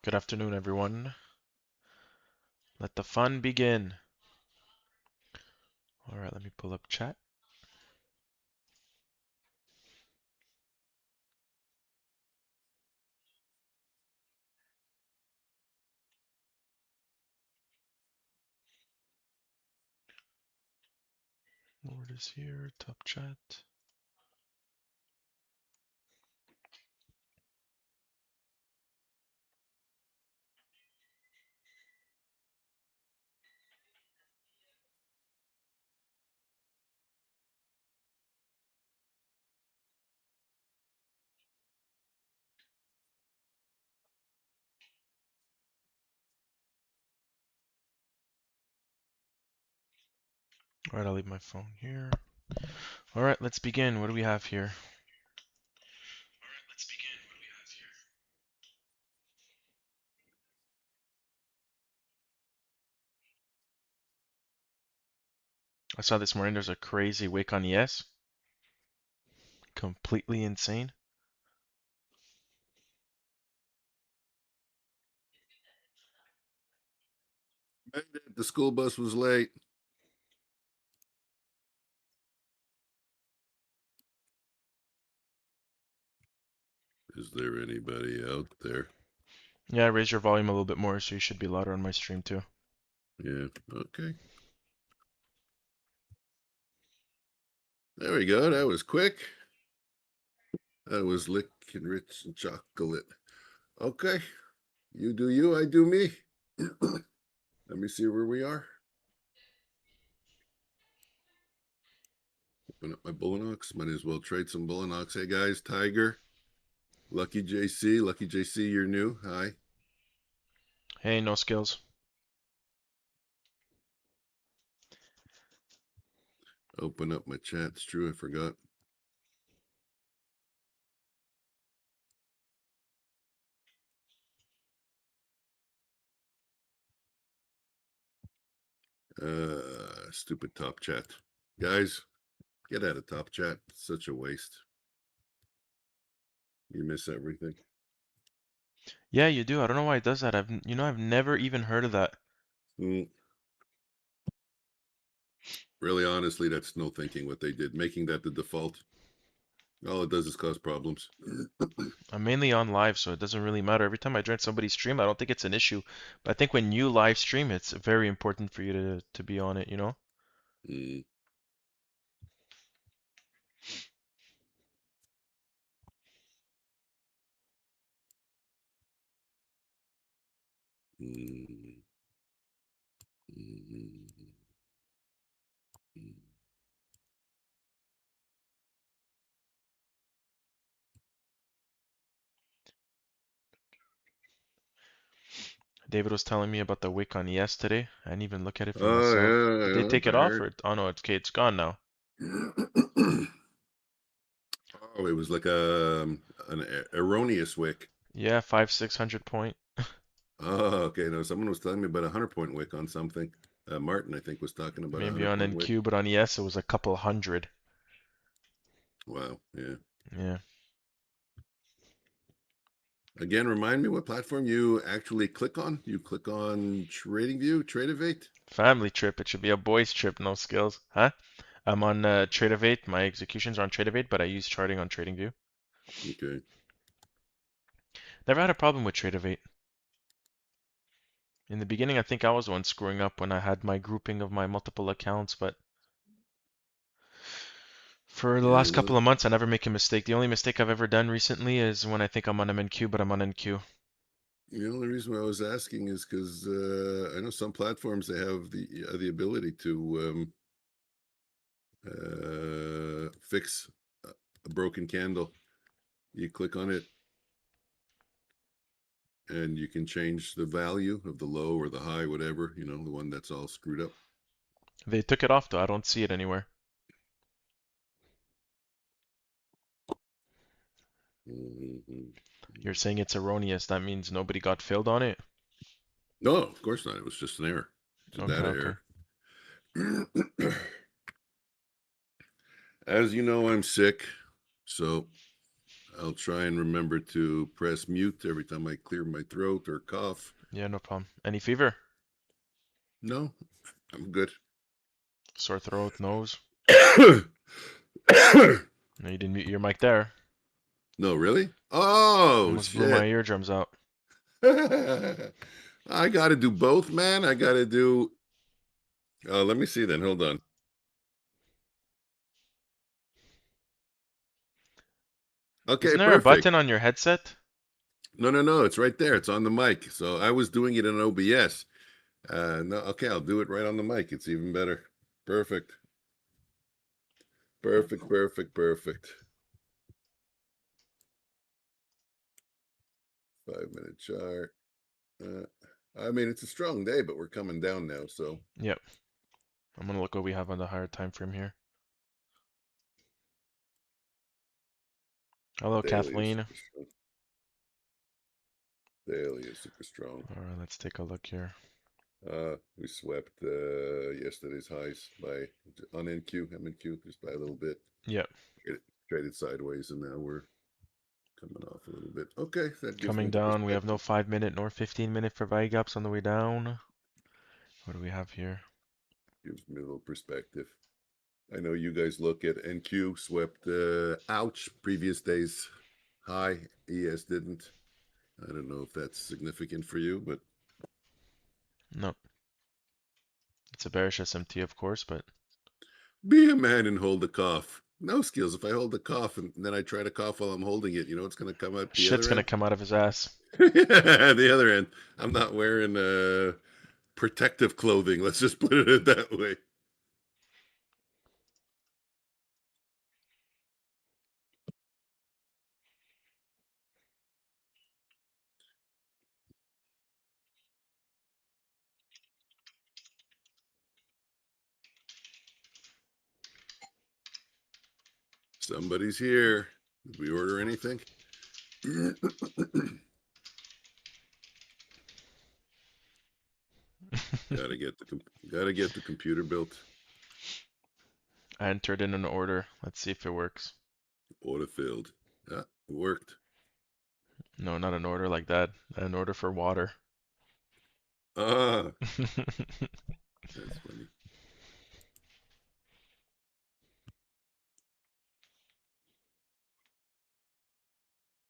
Good afternoon, everyone. Let the fun begin. All right, let me pull up chat. Lord is here, top chat. All right, I'll leave my phone here. All right, let's begin. What do we have here? I saw this morning there's a crazy wick on ES. Completely insane. The school bus was late. Is there anybody out there? Yeah, raise your volume a little bit more so you should be louder on my stream too. Yeah, okay. There we go. That was quick. That was licking rich and chocolate. Okay. You do you, I do me. Let me see where we are. Open up my Bullinox. Might as well trade some Bullinox. Hey guys, Tiger, Lucky JC. Lucky JC, you're new. Hi. Hey, no skills. Open up my chat. It's true, I forgot. Stupid top chat. Guys, get out of top chat. It's such a waste. You miss everything. Yeah, you do. I don't know why it does that. I've never even heard of that. Really, honestly, that's no thinking what they did. Making that the default, all it does is cause problems. I'm mainly on live, so it doesn't really matter. Every time I join somebody's stream, I don't think it's an issue. But I think when you live stream, it's very important for you to be on it, you know? Mm. Mm. Mm. Mm. David was telling me about the wick on ES today. I didn't even look at it for Oh myself. Did they yeah, take I it off heard. or? Oh no, it's gone now. Oh, it was like an erroneous wick. Yeah, 500-600 point. Oh, okay. No, someone was telling me about 100-point wick on something. Martin, I think, was talking about a Maybe hundred on point wick. NQ, but on ES it was a couple hundred. Wow. Yeah. Yeah. Again, remind me what platform you actually click on. You click on TradingView, Tradeovate. Family trip. It should be a boys trip, no skills. Huh? I'm on Tradeovate. My executions are on Tradeovate, but I use charting on TradingView. Okay. Never had a problem with Tradeovate. In the beginning, I think I was the one screwing up when I had my grouping of my multiple accounts, but for the Yeah. last Well, couple of months, I never make a mistake. The only mistake I've ever done recently is when I think I'm on MNQ, but I'm on NQ. the only reason why I was asking is because I know some platforms they have the ability to fix a broken candle. You click on it, and you can change the value of the low or the high, whatever, the one that's all screwed up. They took it off though. I don't see it anywhere. Mm-hmm. You're saying it's erroneous. That means nobody got filled on it? No, of course not. It was just an error. It's a Okay, data okay. error. As you know, I'm sick, so I'll try and remember to press mute every time I clear my throat or cough. Yeah, no problem. Any fever? No, I'm good. Sore throat, nose? No, No, you didn't mute your mic there. really? Oh, Almost blew my shit. eardrums out. I got to do both, man. I got to do. Let me see then. Hold on. Okay, Isn't there a perfect. button on your headset? No. It's right there. It's on the mic. So I was doing it in OBS. No, okay, I'll do it right on the mic. It's even better. Perfect. Perfect. 5 minute chart. Uh, I mean, it's a strong day, but we're coming down now. So Yep. I'm gonna look what we have on the higher time frame here. Hello, daily is Kathleen. super strong. Daily is super strong. All right, let's take a look here. We swept yesterday's highs by on NQ, MNQ, just by a little bit. Yep. Traded sideways, and now we're coming off a little bit. Okay, that gives me Coming the down. We have no perspective. 5 minute nor 15 minute for buy gaps on the way down. What do we have here? Gives me a little perspective. I know you guys look at NQ swept ouch previous day's high. ES didn't. I don't know if that's significant for you, but No. It's a bearish SMT, of course, but be a man and hold the cough. No skills. If I hold the cough and then I try to cough while I'm holding it, you know what's going to come out the shit's other gonna end? come out of his ass. The other end. I'm not wearing protective clothing. Let's just put it that way. Somebody's here. Did we order anything? gotta get the computer built. I entered in an order. Let's see if it works. Order filled. Ah, it worked. No, not an order like that. An order for water. Ah, that's funny.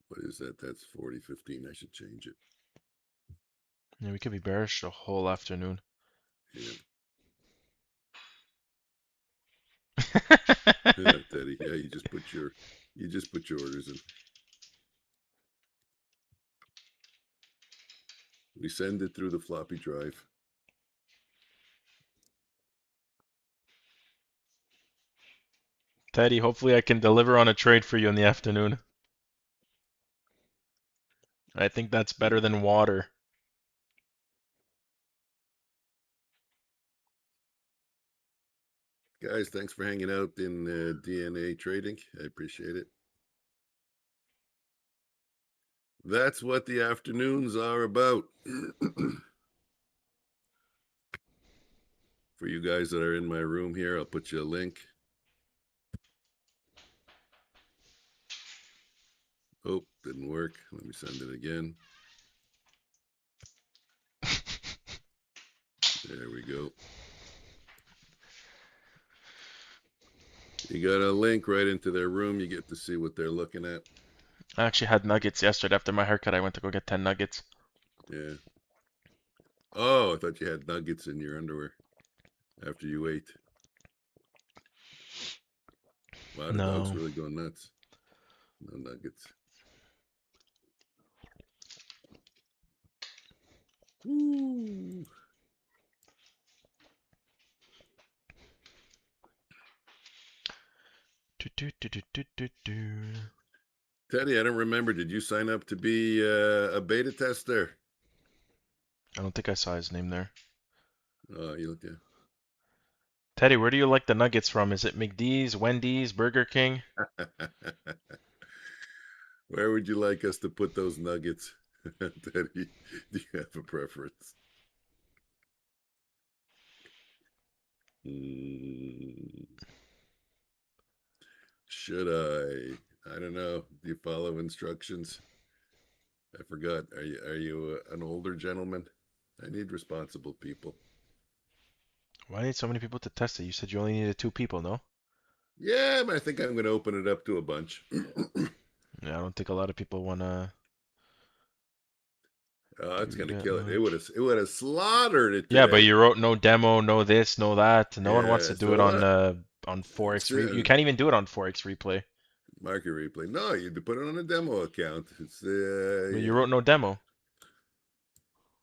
What is that? That's 40.15. I should change it. Yeah, we could be bearish the whole afternoon. Yeah. Yeah, Teddy. Yeah, you just put your orders in. We send it through the floppy drive. Teddy, hopefully I can deliver on a trade for you in the afternoon. I think that's better Yeah. than water. Guys, thanks for hanging out in DNA trading. I appreciate it. That's what the afternoons are about. For you guys that are in my room here, I'll put you a link. Oh, didn't work. Let me send it again. There we go. You got a link right into their room. You get to see what they're looking at. I actually had nuggets yesterday after my haircut. I went to go get 10 nuggets. Yeah. Oh, I thought you had nuggets in your underwear after you ate. Wow, the dog's No. really going nuts. No nuggets. Woo. Do, do, do, do, do, do, do. Teddy, I don't remember. Did you sign up to be a beta tester? I don't think I saw his name there. You look at. Teddy, where do you like the nuggets from? Is it McD's, Wendy's, Burger King? Where would you like us to put those nuggets? Teddy, do you have a preference? Mm, should I? I don't know. Do you follow instructions? I forgot. Are you an older gentleman? I need responsible people. Why need so many people to test it? You said you only needed two people, no? Yeah, but I think I'm going to open it up to a bunch. Yeah, I don't think a lot of people wanna Oh, that's do going to that kill it. It would have much. it would have slaughtered it Yeah, but today. you wrote no demo, no this, no that. No one wants Yeah, to do it so on Forex it's Re You can't even do it on Forex Replay. market replay. No, you put it on a demo account. It's But you wrote no demo.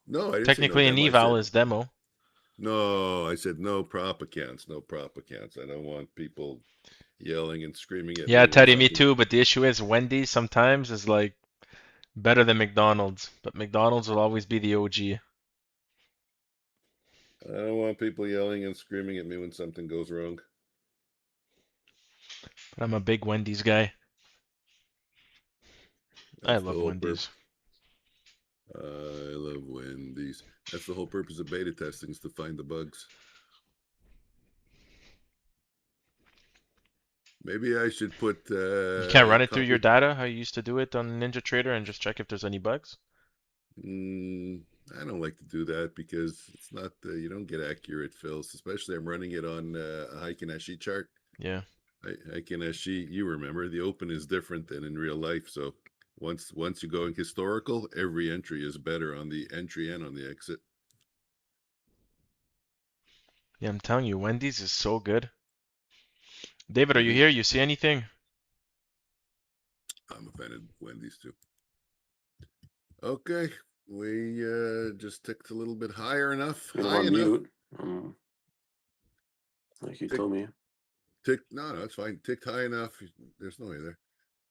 no, I didn't say no Technically, an demo. I eval said is demo. no. I said no prop accounts. No prop accounts. I don't want people yelling and screaming at Yeah, me when Teddy, me something. too. But the issue is Wendy's sometimes is like better than McDonald's, but McDonald's will always be the OG. I don't want people yelling and screaming at me when something goes wrong. But I'm a big Wendy's guy. I That's the love whole Wendy's. purpose. I love Wendy's. That's the whole purpose of beta testing is to find the bugs. Maybe I should put You can't run it through your copy. data, how you used to do it on NinjaTrader, and just check if there's any bugs. Mm, I don't like to do that because it's not you don't get accurate fills, especially I'm running it on a Heiken Ashi chart. Yeah. Heiken Ashi, you remember the open is different than in real life. So once you go in historical, every entry is better on the entry and on the exit. Yeah, I'm telling you, Wendy's is so good. David, are you Hmm. here? You see anything? I'm a fan of Wendy's too. Okay, we just ticked a little bit higher enough, I'm high on enough. mute. Like you Tick, told me. tick. No, it's fine. Ticked high enough. There's no way there.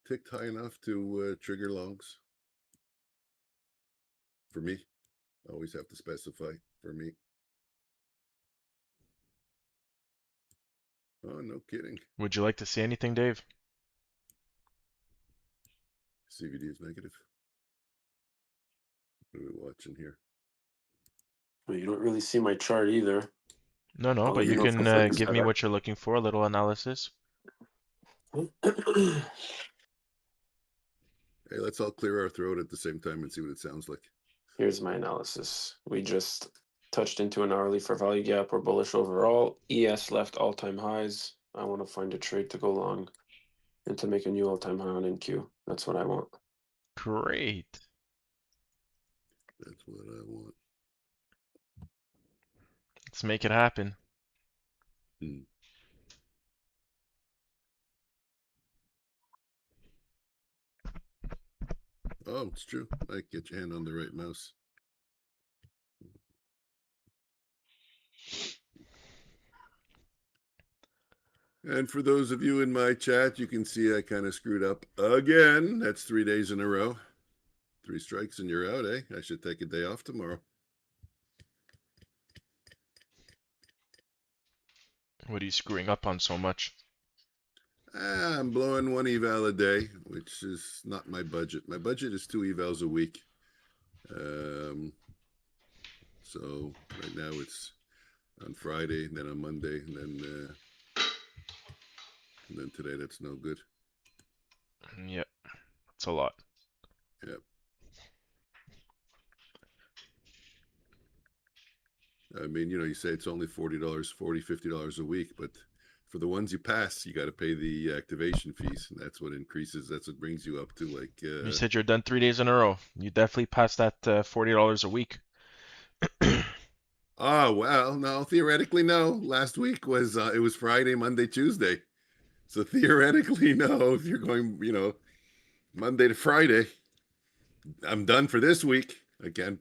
Ticked high enough to trigger longs for me. Always have to specify for me. Oh, no kidding. Would you like to see anything, Dave? CVD is negative. What are we watching here? Well, you don't really see my chart either. No, no, I'll but let you you know if I can find a give me setup. what you're looking for, a little analysis. Hey, let's all clear our throat at the same time and see what it sounds like. Here's my analysis. We just touched into an hourly for value gap. We're bullish overall. ES left all-time highs. I want to find a trade to go long and to make a new all-time high on NQ. That's what I want. Great. That's what I want. Let's make it happen. Hmm. Oh, it's true. Like, get your hand on the right mouse. And for those of you in my chat, you can see I kind of screwed up again. That's 3 days in a row. 3 strikes and you're out, eh? I should take a day off tomorrow. What are you screwing up on so much? I'm blowing one eval a day, which is not my budget. My budget is 2 evals a week. Um, so right now it's on Friday, and then on Monday, and then today. That's no good. Yeah, it's a lot. Yep. I mean, you say it's only $40, $50 a week, but for the ones you pass, you got to pay the activation fees, and that's what increases. That's what brings you up to like. You said you're done 3 days in a row. You definitely passed that $40 a week. Oh well, no, theoretically no. Last week was it was Friday, Monday, Tuesday. So theoretically, no. If you're going, Monday to Friday, I'm done for this week. I can't,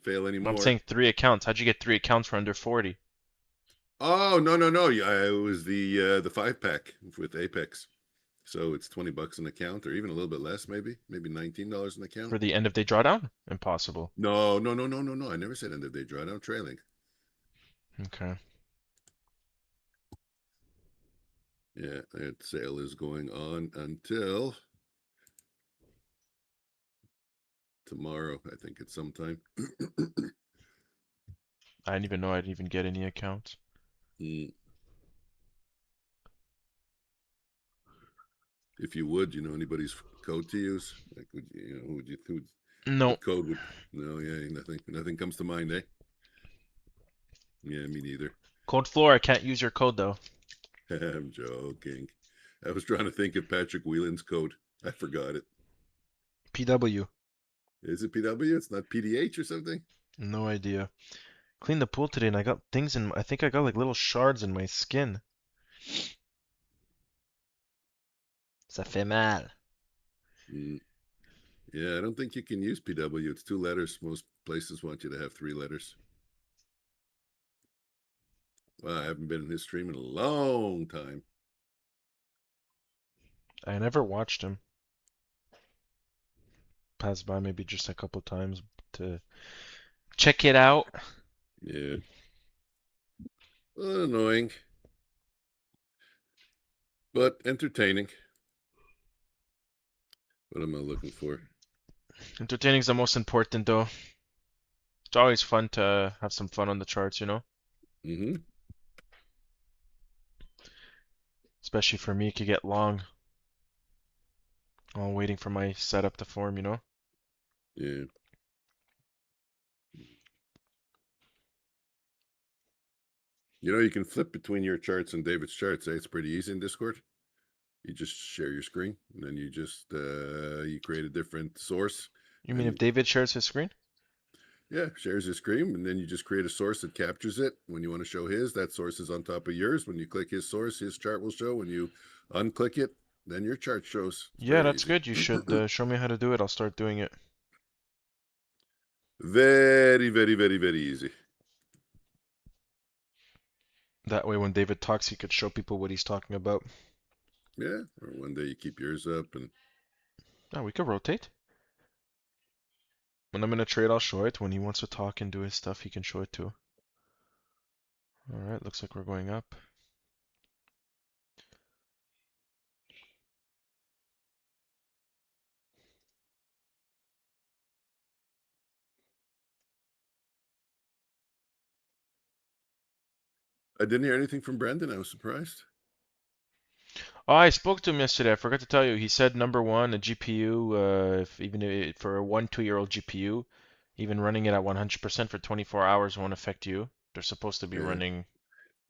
fail I'm anymore. saying 3 accounts. How'd you get 3 accounts for under 40? Oh no, no, no. Yeah, it was the 5 pack with Apex. So it's $20 an account, or even a little bit less, maybe $19 an account. For the end of day drawdown? Impossible. No, no, no, no, no, no. I never said end of day drawdown trailing. Okay. Yeah, that sale is going on until tomorrow. I think it's sometime. I didn't even know I'd even get any accounts. Mm. If you would, you know anybody's code to use? Like, would you, you know, who would you, who, No. what code would, no, yeah, nothing comes to mind, eh? Yeah, me neither. Code floor, I can't use your code though. I'm joking. I was trying to think of Patrick Whelan's code. I forgot it. PW. Is it PW? It's not PDH or something? No idea. Cleaned the pool today and I got things in, I think I got like little shards in my skin. Ça fait mal. Mm, yeah, I don't think you can use PW. It's 2 letters. Most places want you to have 3 letters. Well, I haven't been in his stream in a long time. I never watched him. Passed by maybe just a couple times to check it out. Yeah. Annoying, but entertaining. What am I looking for? Entertaining is the most important though. It's always fun to have some fun on the charts, you know? Mm-hmm. Especially for me, it could get long. While waiting for my setup to form, you know? Yeah. You know, you can flip between your charts and David's charts. Eh? It's pretty easy in Discord. You just share your screen, and then you just you create a different source, You mean if and David shares his screen? yeah, shares his screen, and then you just create a source that captures it. When you want to show his, that source is on top of yours. When you click his source, his chart will show. When you unclick it, then your chart shows. It's Yeah, very that's easy. good. You should show me how to do it. I'll start doing it. Very, very, very, very easy. That way when David talks, he could show people what he's talking about. Yeah. Or one day you keep yours up, and Oh, we could rotate. When I'm in a trade, I'll show it. When he wants to talk and do his stuff, he can show it too. Alright, looks like we're going up. I didn't hear anything from Brandon. I was surprised. Oh, I spoke to him yesterday. I forgot to tell you. He said number one, a GPU, if even for a 2-year-old GPU, even running it at 100% for 24 hours won't affect you. They're supposed to be Yeah. running,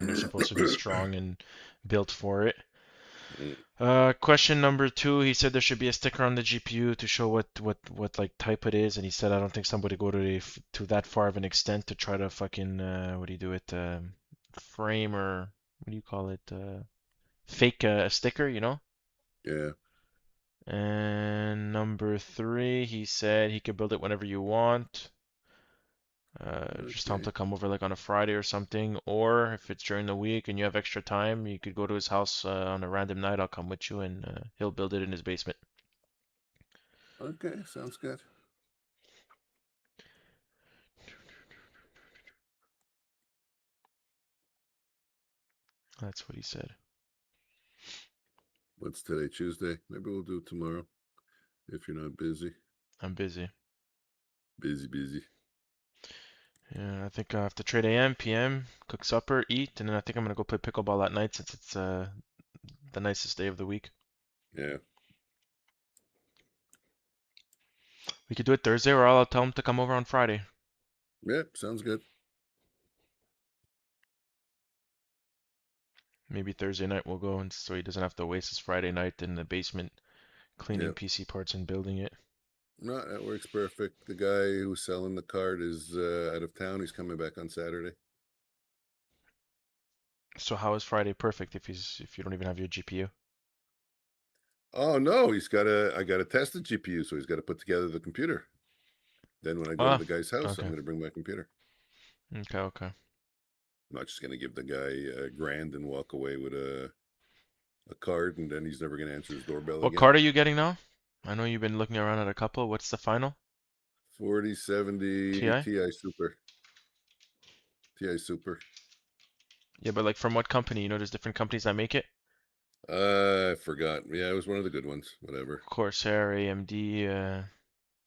and they're supposed to be strong and built for it. Mm, Question number two, he said there should be a sticker on the GPU to show what like type it is, and he said I don't think somebody go to that far of an extent to try to fucking what do you do it frame or what do you call it fake a sticker, you know? yeah. And number three, he said he could build it whenever you want. Just tell him Okay. to come over like on a Friday or something, or if it's during the week and you have extra time, you could go to his house on a random night. I'll come with you and he'll build it in his basement. Okay. Sounds good. That's what he said. What's today? Tuesday. Maybe we'll do it tomorrow if you're not busy. I'm busy. Busy, busy. Yeah, I think I have to trade AM, PM, cook supper, eat, and then I think I'm gonna go play pickleball at night since it's the nicest day of the week. Yeah. We could do it Thursday, or I'll tell him to come over on Friday. Yep. Sounds good. Maybe Thursday night we'll go, and so he doesn't have to waste his Friday night in the basement cleaning Yep. PC parts and building it. No, that works perfect. The guy who's selling the card is out of town. He's coming back on Saturday. So how is Friday perfect if you don't even have your GPU? Oh no, I gotta test the GPU, so he's got to put together the computer. Then when I go to Ah, the guy's house, I'm okay, gonna bring my computer. okay. I'm not just gonna give the guy a grand and walk away with a card, and then he's never gonna answer his doorbell What again. card are you getting now? I know you've been looking around at a couple. What's the final? 4070 TI? Ti Super. Ti Super. Yeah, but like from what company? You know, there's different companies that make it. I forgot. Yeah, it was one of the good ones. Whatever. Corsair, AMD. I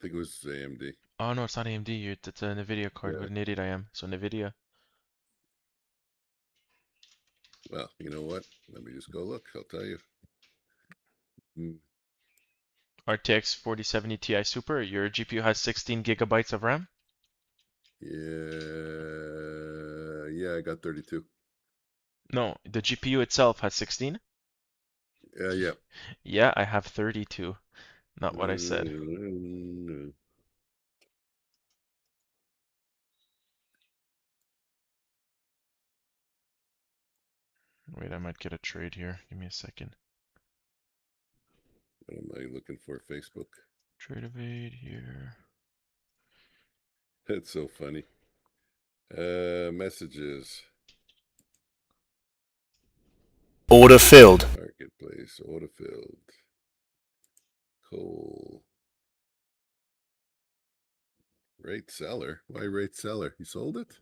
think it was AMD. Oh no, it's not AMD. It's a Nvidia card. Yeah. What an idiot I am. So Nvidia. Well, you know what? Let me just go look. I'll tell you. RTX 4070 Ti Super. Your GPU has 16 gigabytes of RAM. Yeah, I got 32. No, the GPU itself has 16. Yeah. Yeah, I have 32. Not what I said. Wait, I might get a trade here. Give me a second. What am I looking for? Facebook. Trade evade here. That's so funny. Messages. Order filled. Marketplace. Order filled. Coal. Rate seller. Why rate seller? He sold it?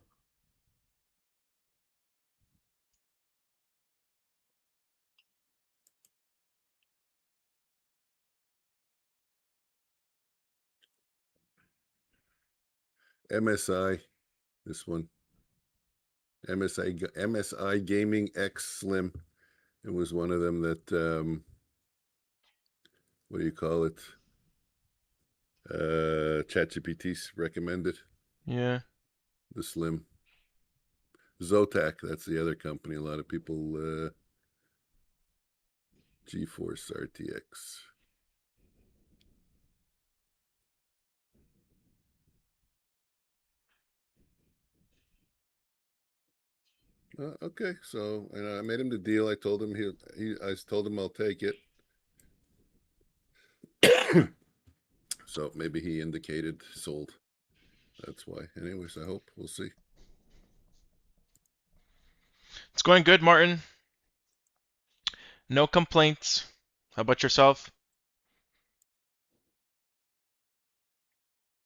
MSI. This one. MSI Gaming X Slim. It was one of them that what do you call it? ChatGPT recommended. Yeah. The Slim. Zotac, that's the other company. A lot of people GeForce RTX. Okay, so I made him the deal. I told him I told him I'll take it. So maybe he indicated sold. That's why. Anyways, I hope we'll see. It's going good, Martin. No complaints. How about yourself?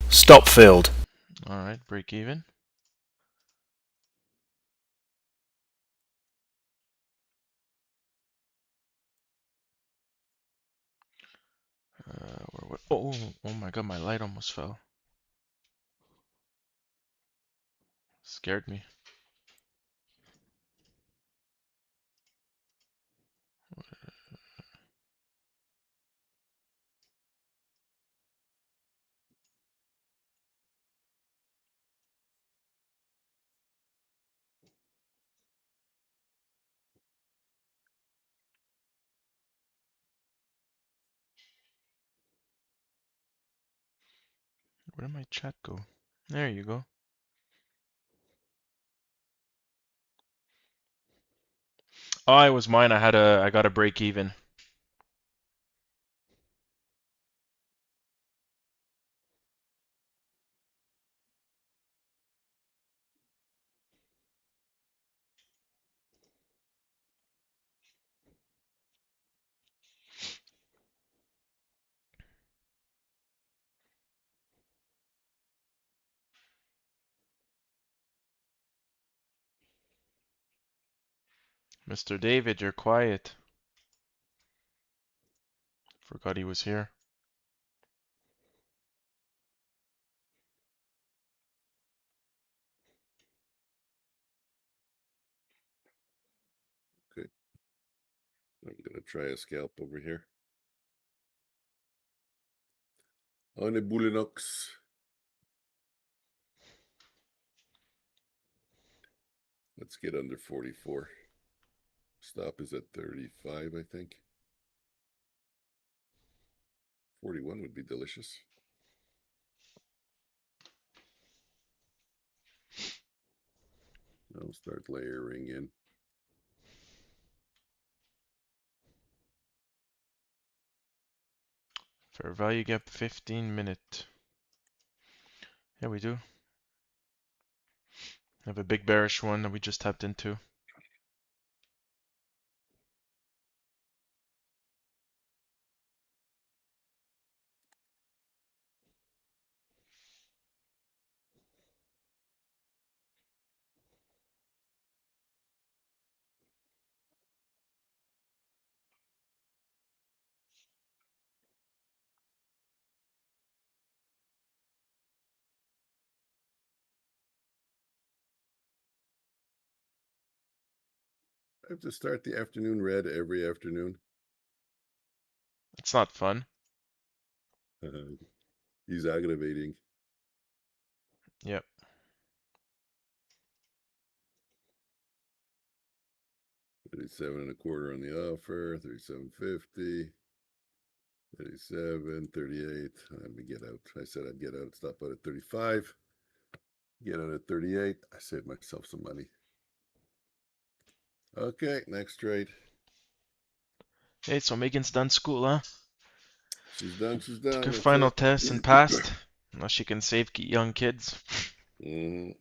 Stop filled. All right, break even. Oh my god, my light almost fell. Scared me. Where did my chat go? There you go. Oh, it was mine. I got a break even. Mr. David, you're quiet. Forgot he was here. Okay. I'm gonna try a scalp over here. On a Boulinox. Let's get under 44. Stop is at 35, I think. 41 would be delicious. I'll start layering in. Fair value gap 15-minute. Yeah, we do. Have a big bearish one that we just tapped into. I have to start the afternoon red every afternoon. It's not fun. He's aggravating. Yep. 37.25 on the offer. 37.50. 37, 38. Let me get out. I said I'd get out. Stop out at 35. Get out at 38. I saved myself some money. Okay, next trade. Hey, so Megan's done school, huh? She's done. She's Took done. her That's final it. test and passed. Now she can save young kids. Mhm.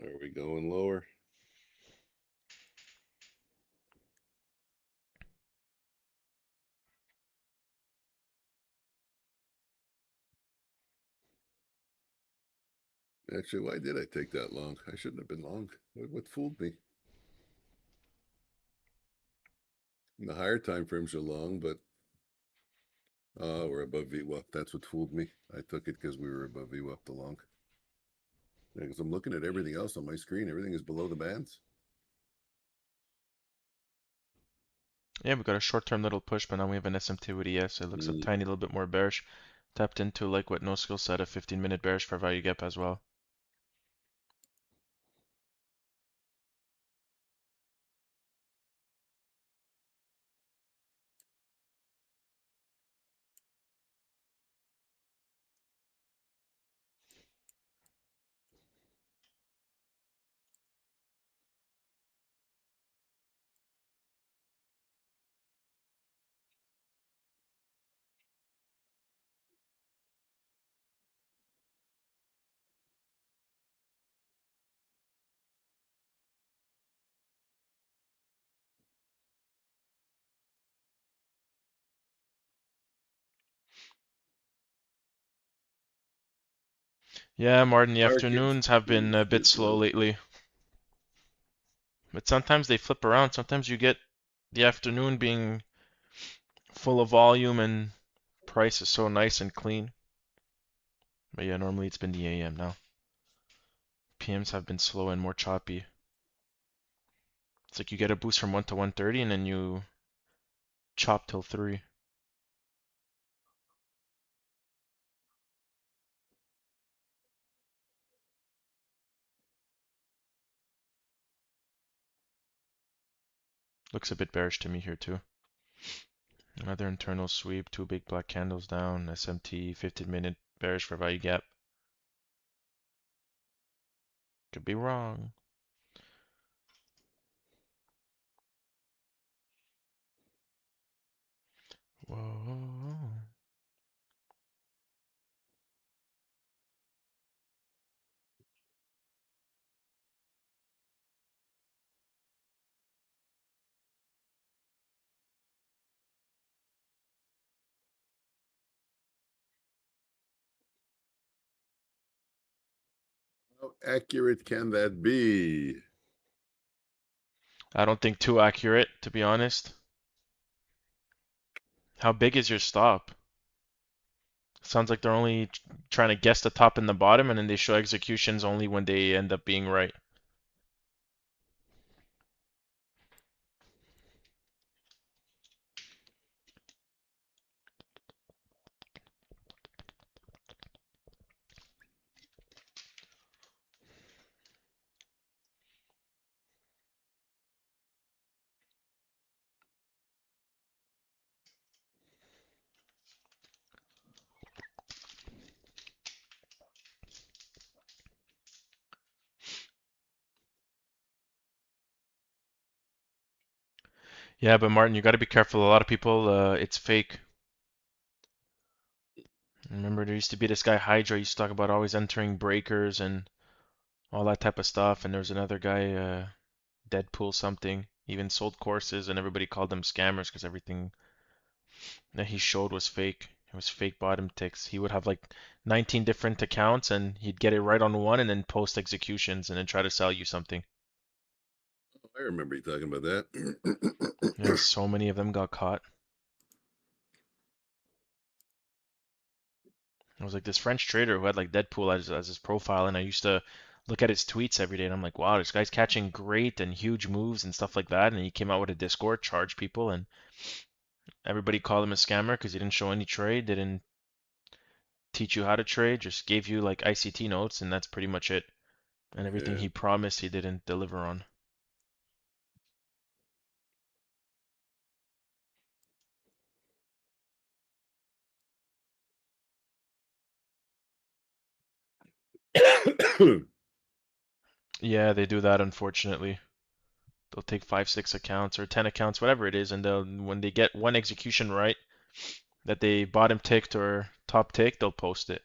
Are we going lower? Actually, why did I take that long? I shouldn't have been long. What fooled me? The higher time frames are long, but we're above VWAP. That's what fooled me. I took it because we were above VWAP the long. Because I'm looking at everything else on my screen. Everything is below the bands. Yeah, we got a short-term little push, but now we have an SMT with ES. It looks a Mm. tiny little bit more bearish. Tapped into like what no skill said, a 15-minute bearish for value gap as well. Yeah, Martin, the Markets. afternoons have been a bit slow lately. But sometimes they flip around. Sometimes you get the afternoon being full of volume and price is so nice and clean. But yeah, normally it's been the AM now. PMs have been slow and more choppy. It's like you get a boost from 1 to 130 and then you chop till 3. Looks a bit bearish to me here too. Another internal sweep, 2 big black candles down, SMT, 15-minute bearish for value gap. Could be wrong. Whoa. How accurate can that be? I don't think too accurate, to be honest. How big is your stop? Sounds like they're only trying to guess the top and the bottom, and then they show executions only when they end up being right. Yeah, but Martin, you got to be careful. A lot of people, it's fake. Remember, there used to be this guy Hydra used to talk about always entering breakers and all that type of stuff. And there was another guy, Deadpool something, even sold courses, and everybody called them scammers because everything that he showed was fake. It was fake bottom ticks. He would have like 19 different accounts, and he'd get it right on one, and then post executions, and then try to sell you something. I remember you talking about that. Yeah, so many of them got caught. It was like this French trader who had like Deadpool as his profile, and I used to look at his tweets every day, and I'm like, wow, this guy's catching great and huge moves and stuff like that. And he came out with a Discord, charged people, and Everybody called him a scammer because he didn't show any trade, didn't teach you how to trade, just gave you like ICT notes, and that's pretty much it. And everything Yeah. he promised, he didn't deliver on. Yeah, they do that unfortunately. They'll take 5, 6 accounts or 10 accounts, whatever it is, and they'll when they get one execution right that they bottom ticked or top ticked, they'll post it.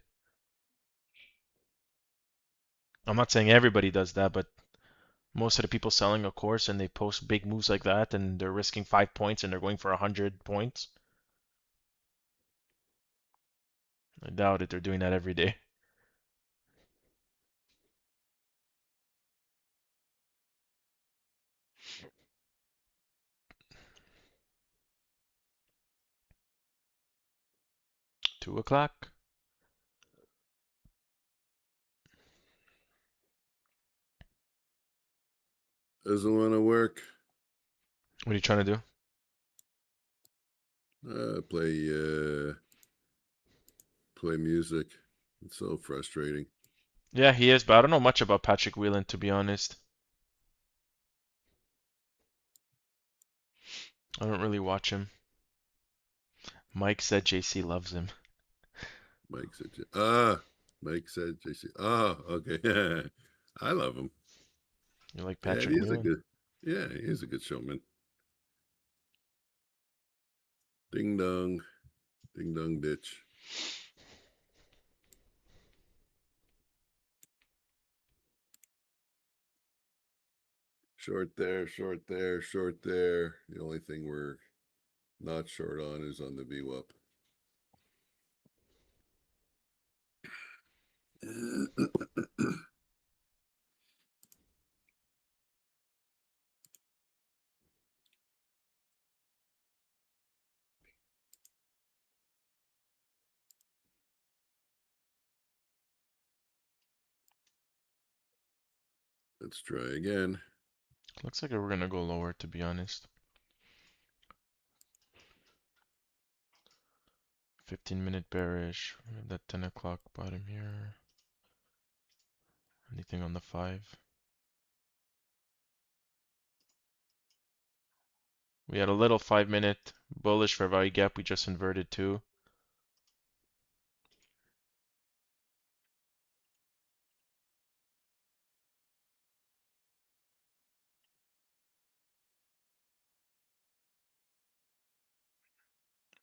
I'm not saying everybody does that, but most of the people selling a course and they post big moves like that and they're risking 5 points and they're going for 100 points. I doubt it. They're doing that every day. Two o'clock. Doesn't want to work. What are you trying to do? Play music. It's so frustrating. Yeah, he is, but I don't know much about Patrick Whelan, to be honest. I don't really watch him. Mike said JC loves him. Mike said, Mike said, JC. Oh, okay. I love him. You like Yeah, Patrick Whelan? he's a good showman. Ding dong ditch. Short there, short there, short there. The only thing we're not short on is on the VWAP. Let's try again. Looks like we're gonna go lower, to be honest. 15-minute bearish. We have that 10 o'clock bottom here. Anything on the 5? We had a little 5-minute bullish fair value gap we just inverted to.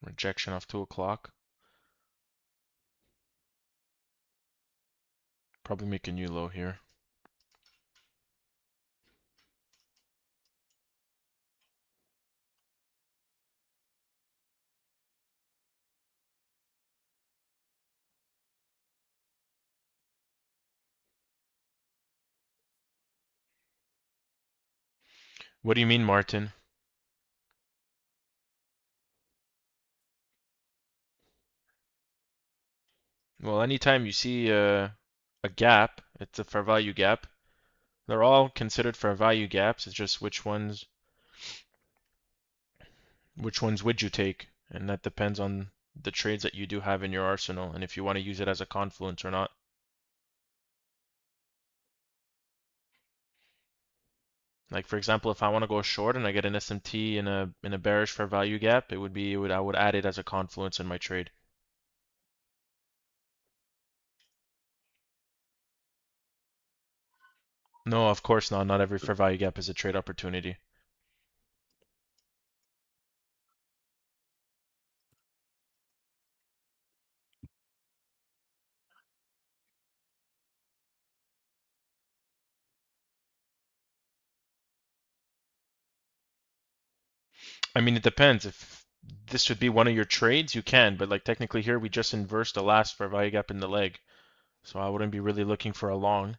Rejection off 2 o'clock. Probably make a new low here. What do you mean, Martin? Well, anytime you see a gap, it's a fair value gap. They're all considered fair value gaps. It's just which ones would you take? And that depends on the trades that you do have in your arsenal and if you want to use it as a confluence or not. Like for example, if I want to go short and I get an SMT in a bearish fair value gap, I would add it as a confluence in my trade. No, of course not. Not every fair value gap is a trade opportunity. I mean, it depends. If this would be one of your trades, you can, but like technically here we just inversed the last fair value gap in the leg. So I wouldn't be really looking for a long.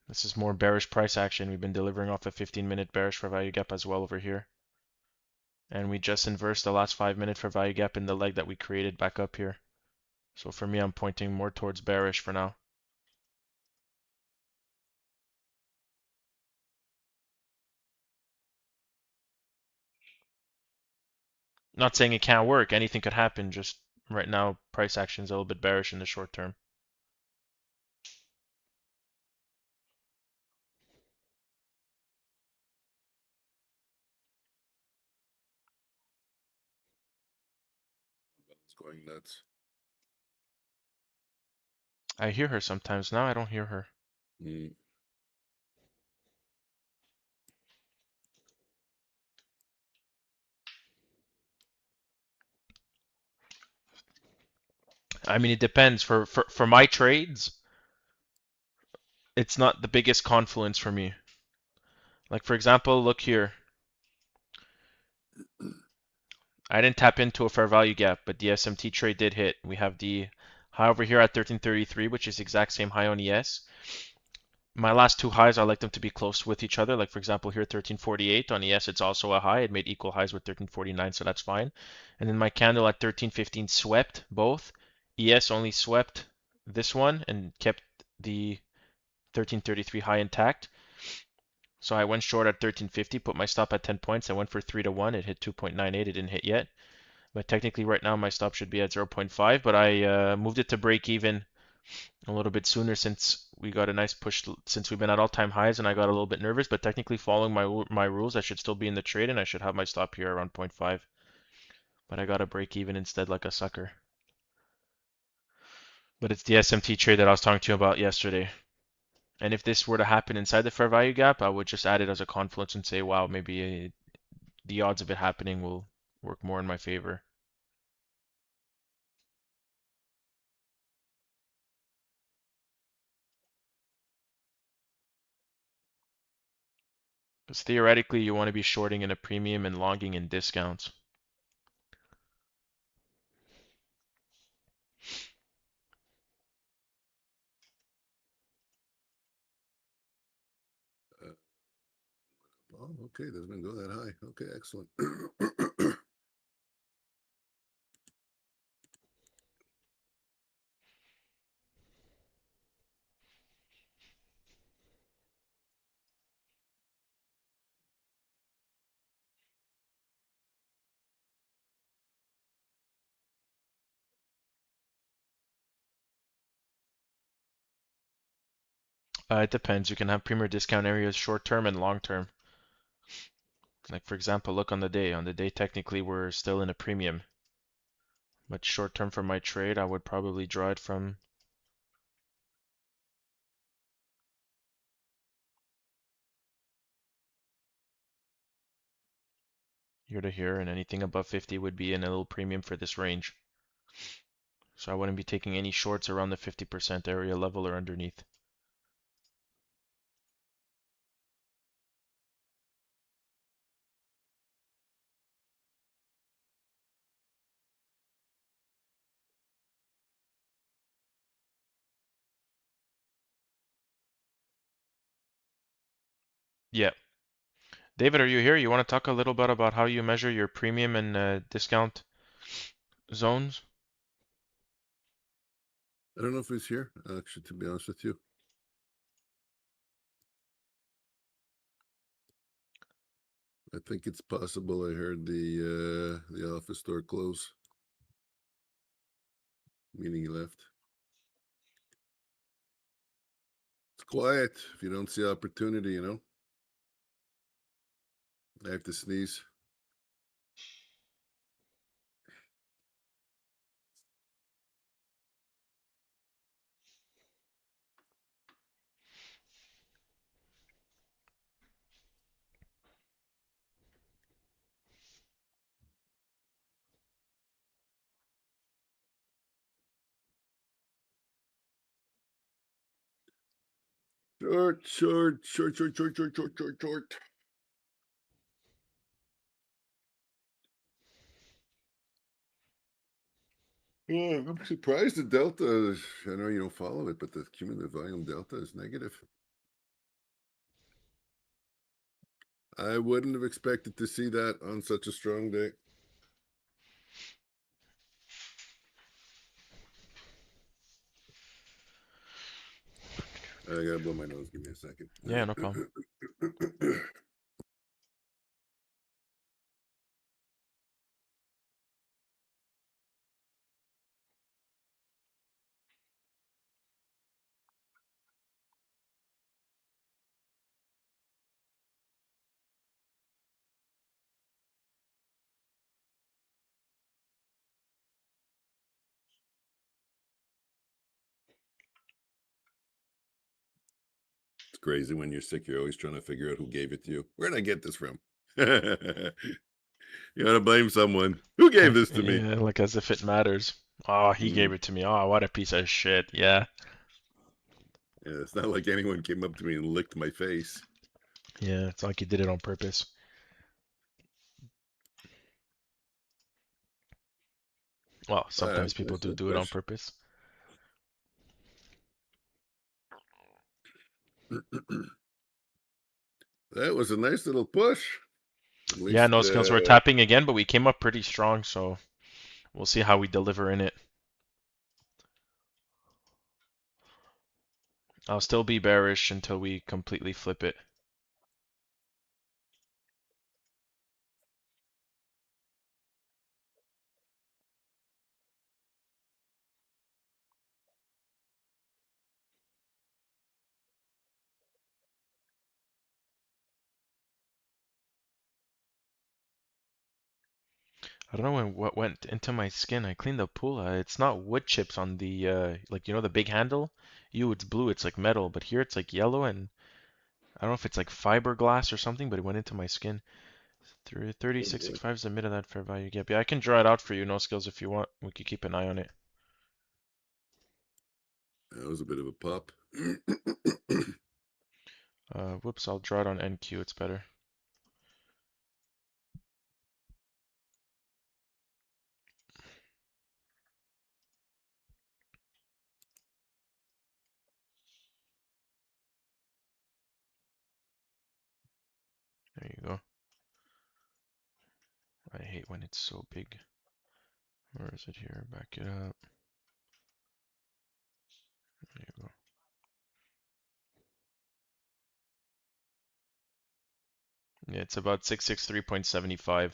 This is more bearish price action. We've been delivering off a 15-minute bearish fair value gap as well over here. And we just inversed the last 5-minute fair value gap in the leg that we created back up here. So for me, I'm pointing more towards bearish for now. Not saying it can't work. Anything could happen. Just right now, price action is a little bit bearish in the short term. It's going nuts. I hear her sometimes. Now I don't hear her. Mm. I mean, it depends. For my trades, it's not the biggest confluence for me. Like for example, look here. I didn't tap into a fair value gap, but the SMT trade did hit. We have the high over here at 1333, which is the exact same high on ES. My last two highs, I like them to be close with each other. Like for example, here 1348 on ES, it's also a high. It made equal highs with 1349, so that's fine. And then my candle at 1315 swept both. ES only swept this one and kept the 1333 high intact. So I went short at 1350, put my stop at 10 points. I went for 3 to 1. It hit 2.98. It didn't hit yet. But technically right now my stop should be at 0.5, but I moved it to break even a little bit sooner since we got a nice push since we've been at all-time highs and I got a little bit nervous, but technically following my rules, I should still be in the trade and I should have my stop here around 0.5. But I got to break even instead like a sucker. But it's the SMT trade that I was talking to you about yesterday. And if this were to happen inside the fair value gap, I would just add it as a confluence and say, wow, maybe the odds of it happening will work more in my favor. Because theoretically, you want to be shorting in a premium and longing in discounts. Oh, okay. Doesn't go that high. Okay, excellent. It depends. You can have premier discount areas short term and long term. Like for example, look on the day. On the day, technically, we're still in a premium. But short term for my trade, I would probably draw it from here to here, and anything above 50 would be in a little premium for this range. So I wouldn't be taking any shorts around the 50% area level or underneath. Yeah. David, are you here? You want to talk a little bit about how you measure your premium and discount zones? I don't know if he's here, actually, to be honest with you. I think it's possible I heard the office door close. Meaning he left. It's quiet if you don't see opportunity, you know. I have to sneeze. Short, short, short, short, short, short, short, short, short. Yeah, I'm surprised the delta is, I know you don't follow it, but the cumulative volume delta is negative. I wouldn't have expected to see that on such a strong day. I gotta blow my nose. Give me a second. Yeah, no problem. crazy when you're sick. You're always trying to figure out who gave it to you. Where'd I get this from? You gotta blame someone. Who gave this to me? Yeah, like as if it matters. Oh, he gave it to me. Oh, what a piece of shit. Yeah. Yeah, it's not like anyone came up to me and licked my face. Yeah, it's like he did it on purpose. Well, Wow, that sometimes was a people nice do little do it on push. purpose. That was a nice little push. At Yeah, least, no skills. We're tapping again, but we came up pretty strong, so we'll see how we deliver in it. I'll still be bearish until we completely flip it. I don't know what went into my skin. I cleaned the pool. It's not wood chips on the like the big handle. It's blue. It's like metal, but here it's like yellow, and I don't know if it's like fiberglass or something, but it went into my skin. Through oh boy, 36.65 is the mid of that fair value gap. Yeah, I can draw it out for you, no skills if you want. We could keep an eye on it. that was a bit of a pop. Whoops, I'll draw it on NQ. It's better. There you go. I hate when it's so big. Where is it here? Back it up. There you go. Yeah, it's about 663.75.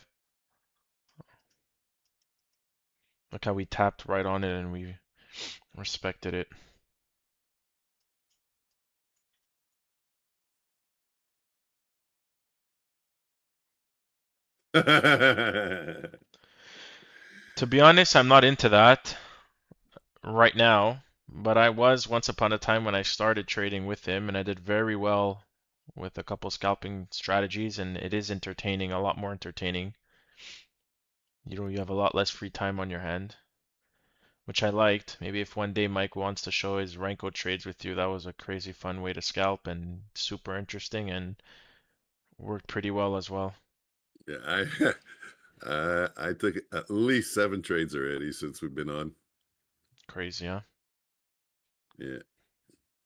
Look how we tapped right on it and we respected it. To be honest, I'm not into that right now, but I was once upon a time when I started trading with him, and I did very well with a couple scalping strategies, and it is entertaining, a lot more entertaining. You have a lot less free time on your hand, which I liked. Maybe if one day Mike wants to show his Renko trades with you, that was a crazy fun way to scalp and super interesting and worked pretty well as well. Yeah, I took at least 7 trades already since we've been on. Crazy, huh? Yeah,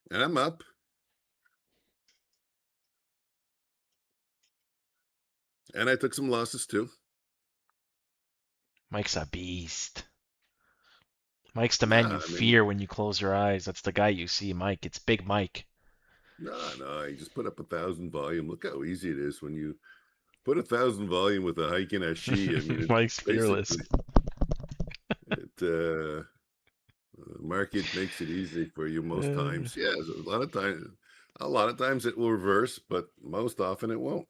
and I'm up. And I took some losses too. Mike's a beast. Mike's the man Nah, you I mean, fear when you close your eyes. That's the guy you see, Mike. It's Big Mike. no, you just put up 1,000 volume. Look how easy it is when you put 1,000 volume with a hike in a she. I mean, it's Mike's fearless. basically market makes it easy for you most times. Yeah, a lot of times it will reverse, but most often it won't.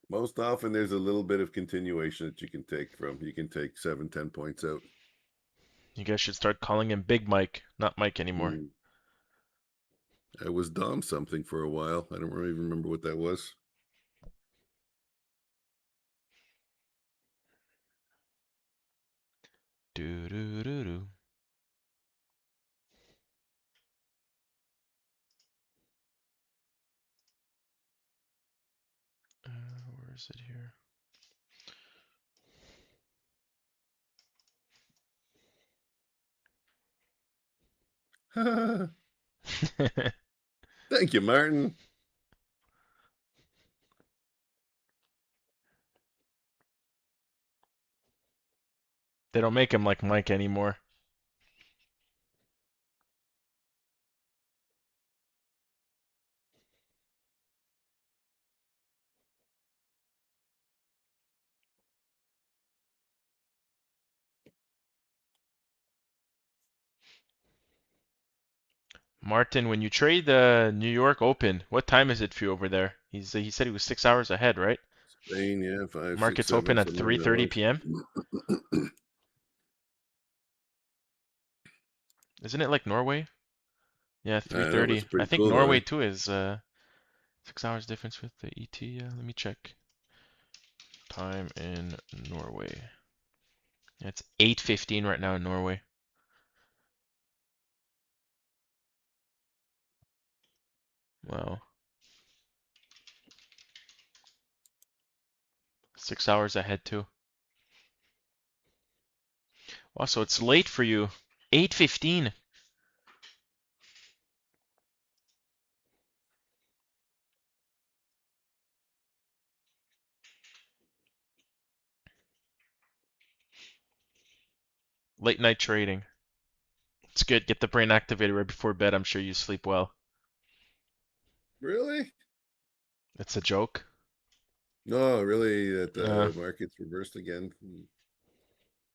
Most often there's a little bit of continuation that you can take from. You can take 7-10 points out. You guys should start calling him Big Mike, not Mike anymore. I was Dom something for a while. I don't really remember what that was. Do do do do. Where is it here? Thank you, Martin. They don't make him like Mike anymore. Martin, when you trade the New York Open, what time is it for you over there? He said he was 6 hours ahead, right? Spain, yeah, 5, 6, Market's 7, open at somewhere in that 3:30 range. p.m. Isn't it like Norway? Yeah, That was 3:30. I pretty think cool though. Norway Eh? too is 6 hours difference with the ET. Let me check. Time in Norway. It's 8:15 right now in Norway. Wow. 6 hours ahead too. Wow, so it's late for you. 8:15. Late night trading. It's good. Get the brain activated right before bed. I'm sure you sleep well. Really? It's a joke. No, really, that Uh, the market's reversed again.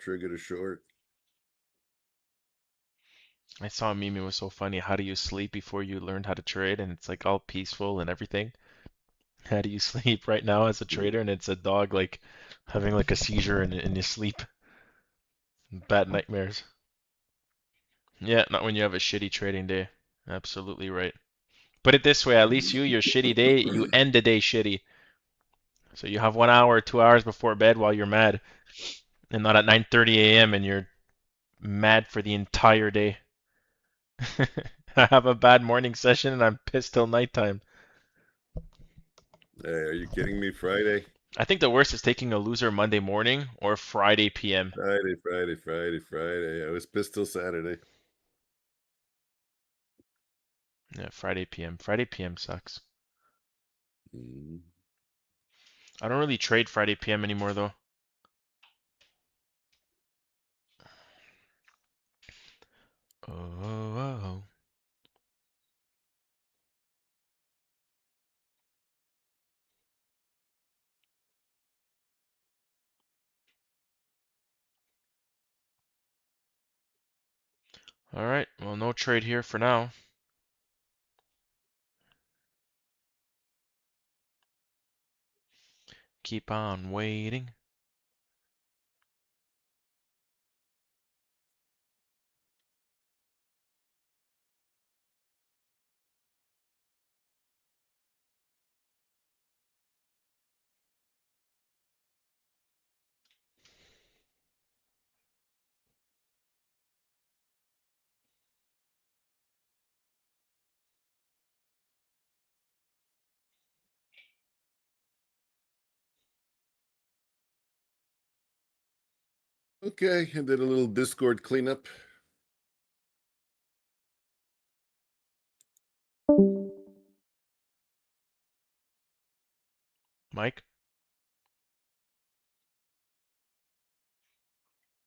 Triggered a short. I saw a meme. It was so funny. How do you sleep before you learned how to trade? And it's like all peaceful and everything. How do you sleep right now as a trader? And it's a dog like having like a seizure in his sleep. Bad nightmares. Yeah, not when you have a shitty trading day. Absolutely right. Put it this way, at least your shitty day, you end the day shitty. So you have 1 hour, 2 hours before bed while you're mad, and not at 9:30 a.m. and you're mad for the entire day. I have a bad morning session and I'm pissed till nighttime. Hey, are you kidding me? Friday? I think the worst is taking a loser Monday morning or Friday PM. Friday. I was pissed till Saturday. Yeah, Friday PM. Friday PM sucks. Mm. I don't really trade Friday PM anymore though. Oh. All right. Well, no trade here for now. Keep on waiting. Okay, I did a little Discord cleanup. Mike?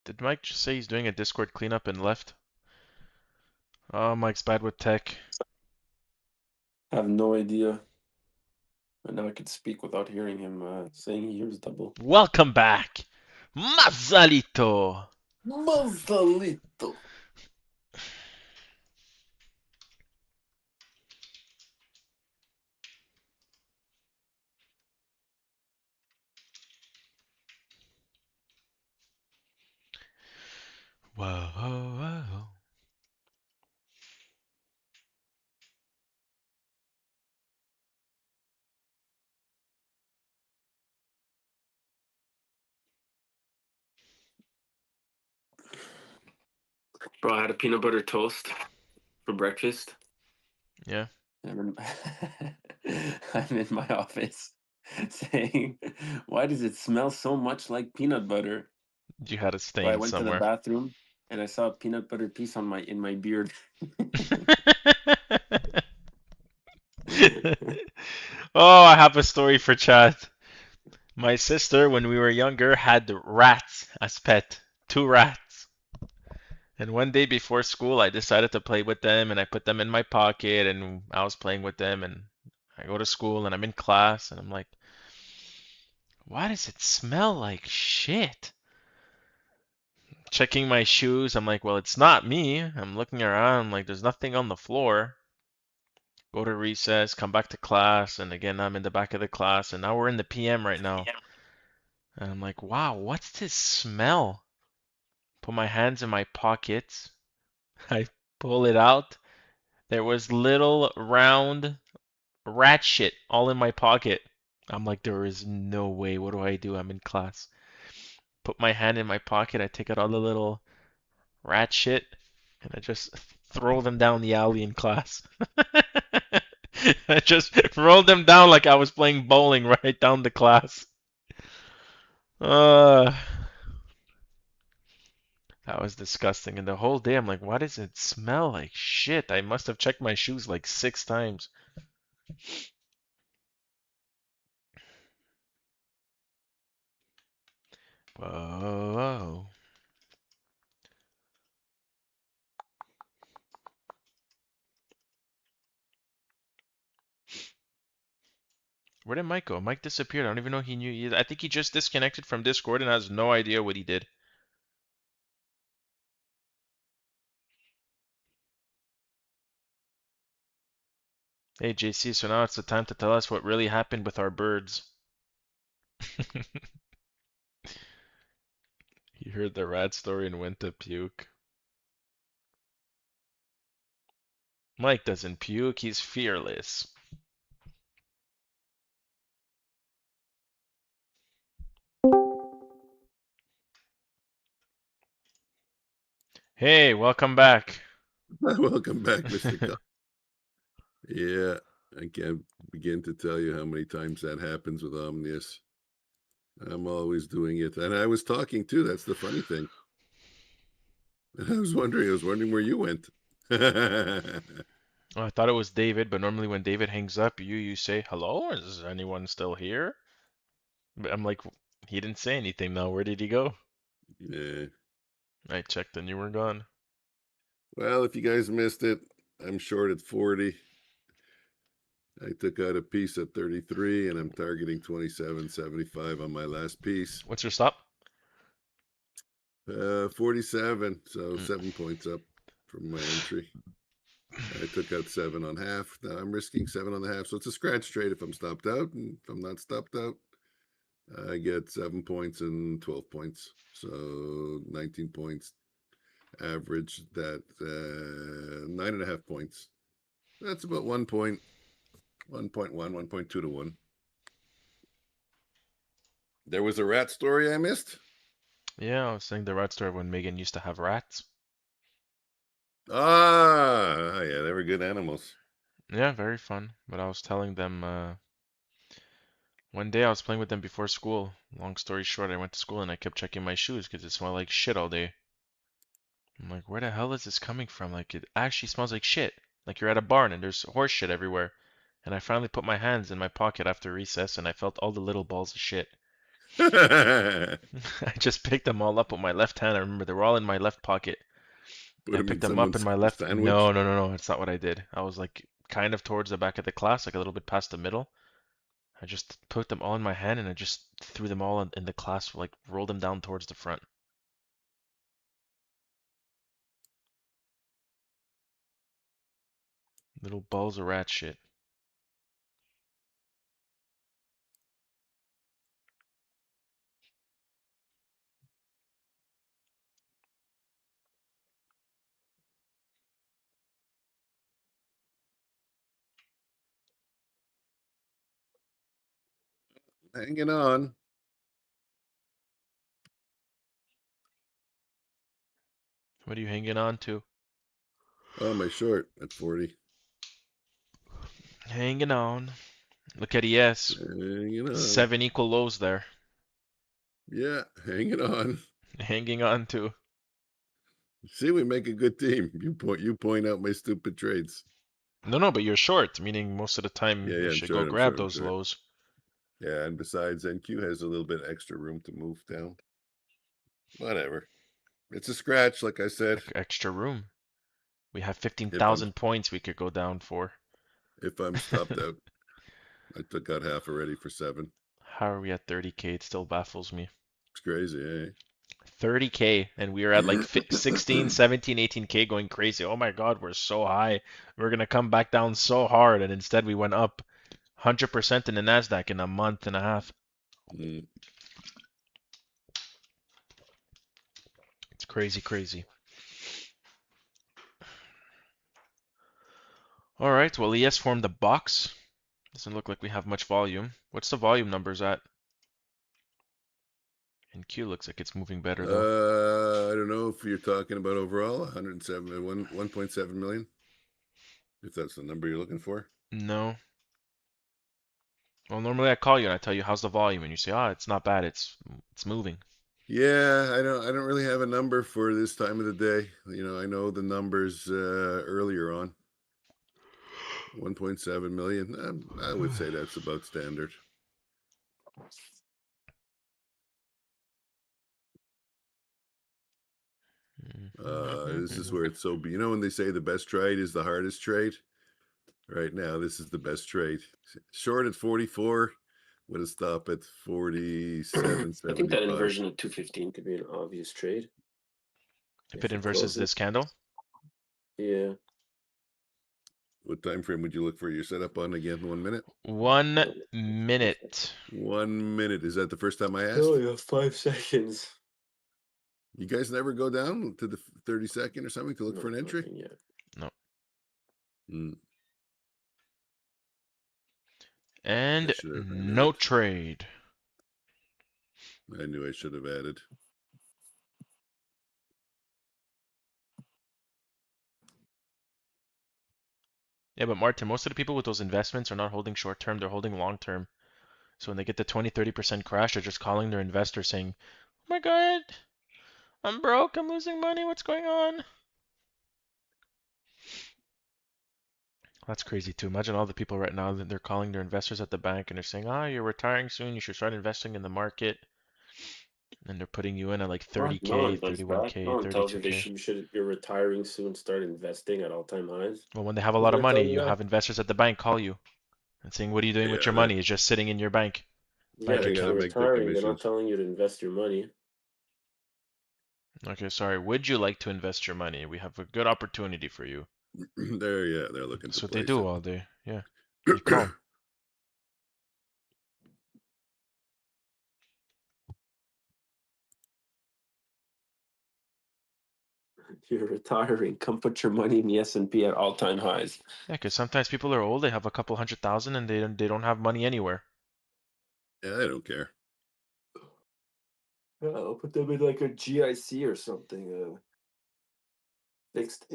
Did Mike just say he's doing a Discord cleanup and left? Oh, Mike's bad with tech. I have no idea. And now I could speak without hearing him saying he hears double. Welcome back, Mazzalito. Mazzalito. Whoa. Bro, I had a peanut butter toast for breakfast. Yeah, I'm I'm in my office saying, why does it smell so much like peanut butter? you had a So I stain went to the somewhere. bathroom and I saw a peanut butter piece on my beard. Oh, I have a story for chat. My sister, when we were younger, had rats as pet. 2 rats. And one day before school, I decided to play with them and I put them in my pocket and I was playing with them and I go to school and I'm in class and I'm like, why does it smell like shit? Checking my shoes, I'm like, well, it's not me. I'm looking around, I'm like, there's nothing on the floor. Go to recess, come back to class, and again, I'm in the back of the class, and now we're in the PM right now. And I'm like, wow, what's this smell? Put my hands in my pockets. I Pull it out. There was little round rat shit all in my pocket. I'm like, there is no way. What do I do? I'm in class. Put my hand in my pocket. I take out all the little rat shit, and I just throw them down the alley in class. I just rolled them down like I was playing bowling right down the class. Uh, that was disgusting. And the whole day, I'm like, why does it smell like shit? I must have checked my shoes like 6 times. Whoa. Where did Mike go? Mike disappeared. I don't even know he knew. I think he just disconnected from Discord and has no idea what he did. Hey JC, so now it's the time to tell us what really happened with our birds. He heard the rat story and went to puke. Mike doesn't puke, he's fearless. Hey, welcome back. Welcome back, Mr. Cup. Yeah, I can't begin to tell you how many times that happens with Omnius. I'm always doing it. And I was talking too. That's the funny thing. I was wondering where you went. Oh, I thought it was David, but normally when David hangs up, you say, hello, is anyone still here? But I'm like, he didn't say anything now. Where did he go? Yeah. I checked and you were gone. Well, if you guys missed it, I'm short at 40. I took out a piece at 33 and I'm targeting 27.75 on my last piece. What's your stop? 47, so 7 points up from my entry. I took out 7 on half. Now I'm risking 7 on the half, so it's a scratch trade if I'm stopped out, and if I'm not stopped out, I get 7 points and 12 points, so 19 points. Average that 9.5 points. That's about 1.1, 1.2 to 1. There was a rat story I missed. Yeah, I was saying the rat story when Megan used to have rats. Ah, yeah, they were good animals. Yeah, very fun. But I was telling them one day I was playing with them before school. Long story short, I went to school and I kept checking my shoes because it smelled like shit all day. I'm like, where the hell is this coming from? Like, it actually smells like shit. Like you're at a barn and there's horse shit everywhere. And I finally put my hands in my pocket after recess and I felt all the little balls of shit. Put I just picked them all up with my left hand. I remember they were all in my left pocket. I them in picked them up in someone's my left. No, sandwich. no, no, no. That's not what I did. I was like kind of towards the back of the class, like a little bit past the middle. I just put them all in my hand and I just threw them all in the class, like rolled them down towards the front. Little balls of rat shit. Hanging on. What are you hanging on to? Oh, my short at 40. Hanging on. Look at ES. Hanging on. 7 equal lows there. Yeah, hanging on. Hanging on to. See, we make a good team. You point out my stupid trades. No, no, but you're short, meaning most of the time Yeah, you yeah, should go grab those lows. Yeah, and besides, NQ has a little bit extra room to move down. Whatever. It's a scratch, like I said. Extra room. We have If I'm 15,000 points we could go down for. if I'm stopped out, I took out half already for 7. How are we at 30k? It still baffles me. It's crazy, 30k and we are at like 16, 17, 18k going crazy. Oh my god, we're so high. We're gonna come back down so hard, and instead we went up 100% in the Nasdaq in a month and a half. eh? It's crazy, crazy. All right, well, ES formed a box. Doesn't look like we have much volume. What's the volume numbers at? And Q looks like it's moving better though. I don't know if you're talking about overall 1.7 million. If that's the number you're looking for. No. Well, normally I call you and I tell you how's the volume, and you say, "Ah, it's not bad. It's moving." Yeah, I don't really have a number for this time of the day. I know the numbers earlier on. 1.7 million. I would say that's about standard. This is where it's so, when they say the best trade is the hardest trade, right now, this is the best trade. Short at 44, with a stop at 47.75. I think that inversion at 215 could be an obvious trade. If it inverses this candle? Yeah. What time frame would you look for your setup on again? 1 minute? 1 minute. 1 minute. Is that the first time I asked? Oh, yeah, 5 seconds. You guys never go down to the 30-second or something to look for an entry? Yeah. No. Hmm. And no trade. I knew I should have added. Yeah, but Martin, most of the people with those investments are not holding short term, they're holding long term. So when they get the 20-30% crash, they're just calling their investor saying, "Oh my God, I'm broke, I'm losing money, what's going on?" That's crazy too. Imagine all the people right now that they're calling their investors at the bank and they're saying, "Ah, you're retiring soon, you should start investing in the market." And they're putting you in at like No 30K, one does that. 31K, No one tells you 32K. you're retiring soon, start investing at all-time highs. Well, when they have a Who's lot of gonna tell money, you you that? have investors at the bank call you and saying, "What are you doing with Yeah, your money? It's just sitting in your bank Yeah, they because gotta you're account." make their retiring. They're not commissions. telling you to invest your money. Okay, sorry. Would you like to invest your money? We have a good opportunity for you. They're looking That's to what they place do it. all day. Yeah. You call. You're retiring. Come put your money in the S&P at all-time highs. Yeah, because sometimes people are old, they have a couple 100,000 and they don't have money anywhere. Yeah, I don't care. Yeah, I'll put them in like a GIC or something. Fixed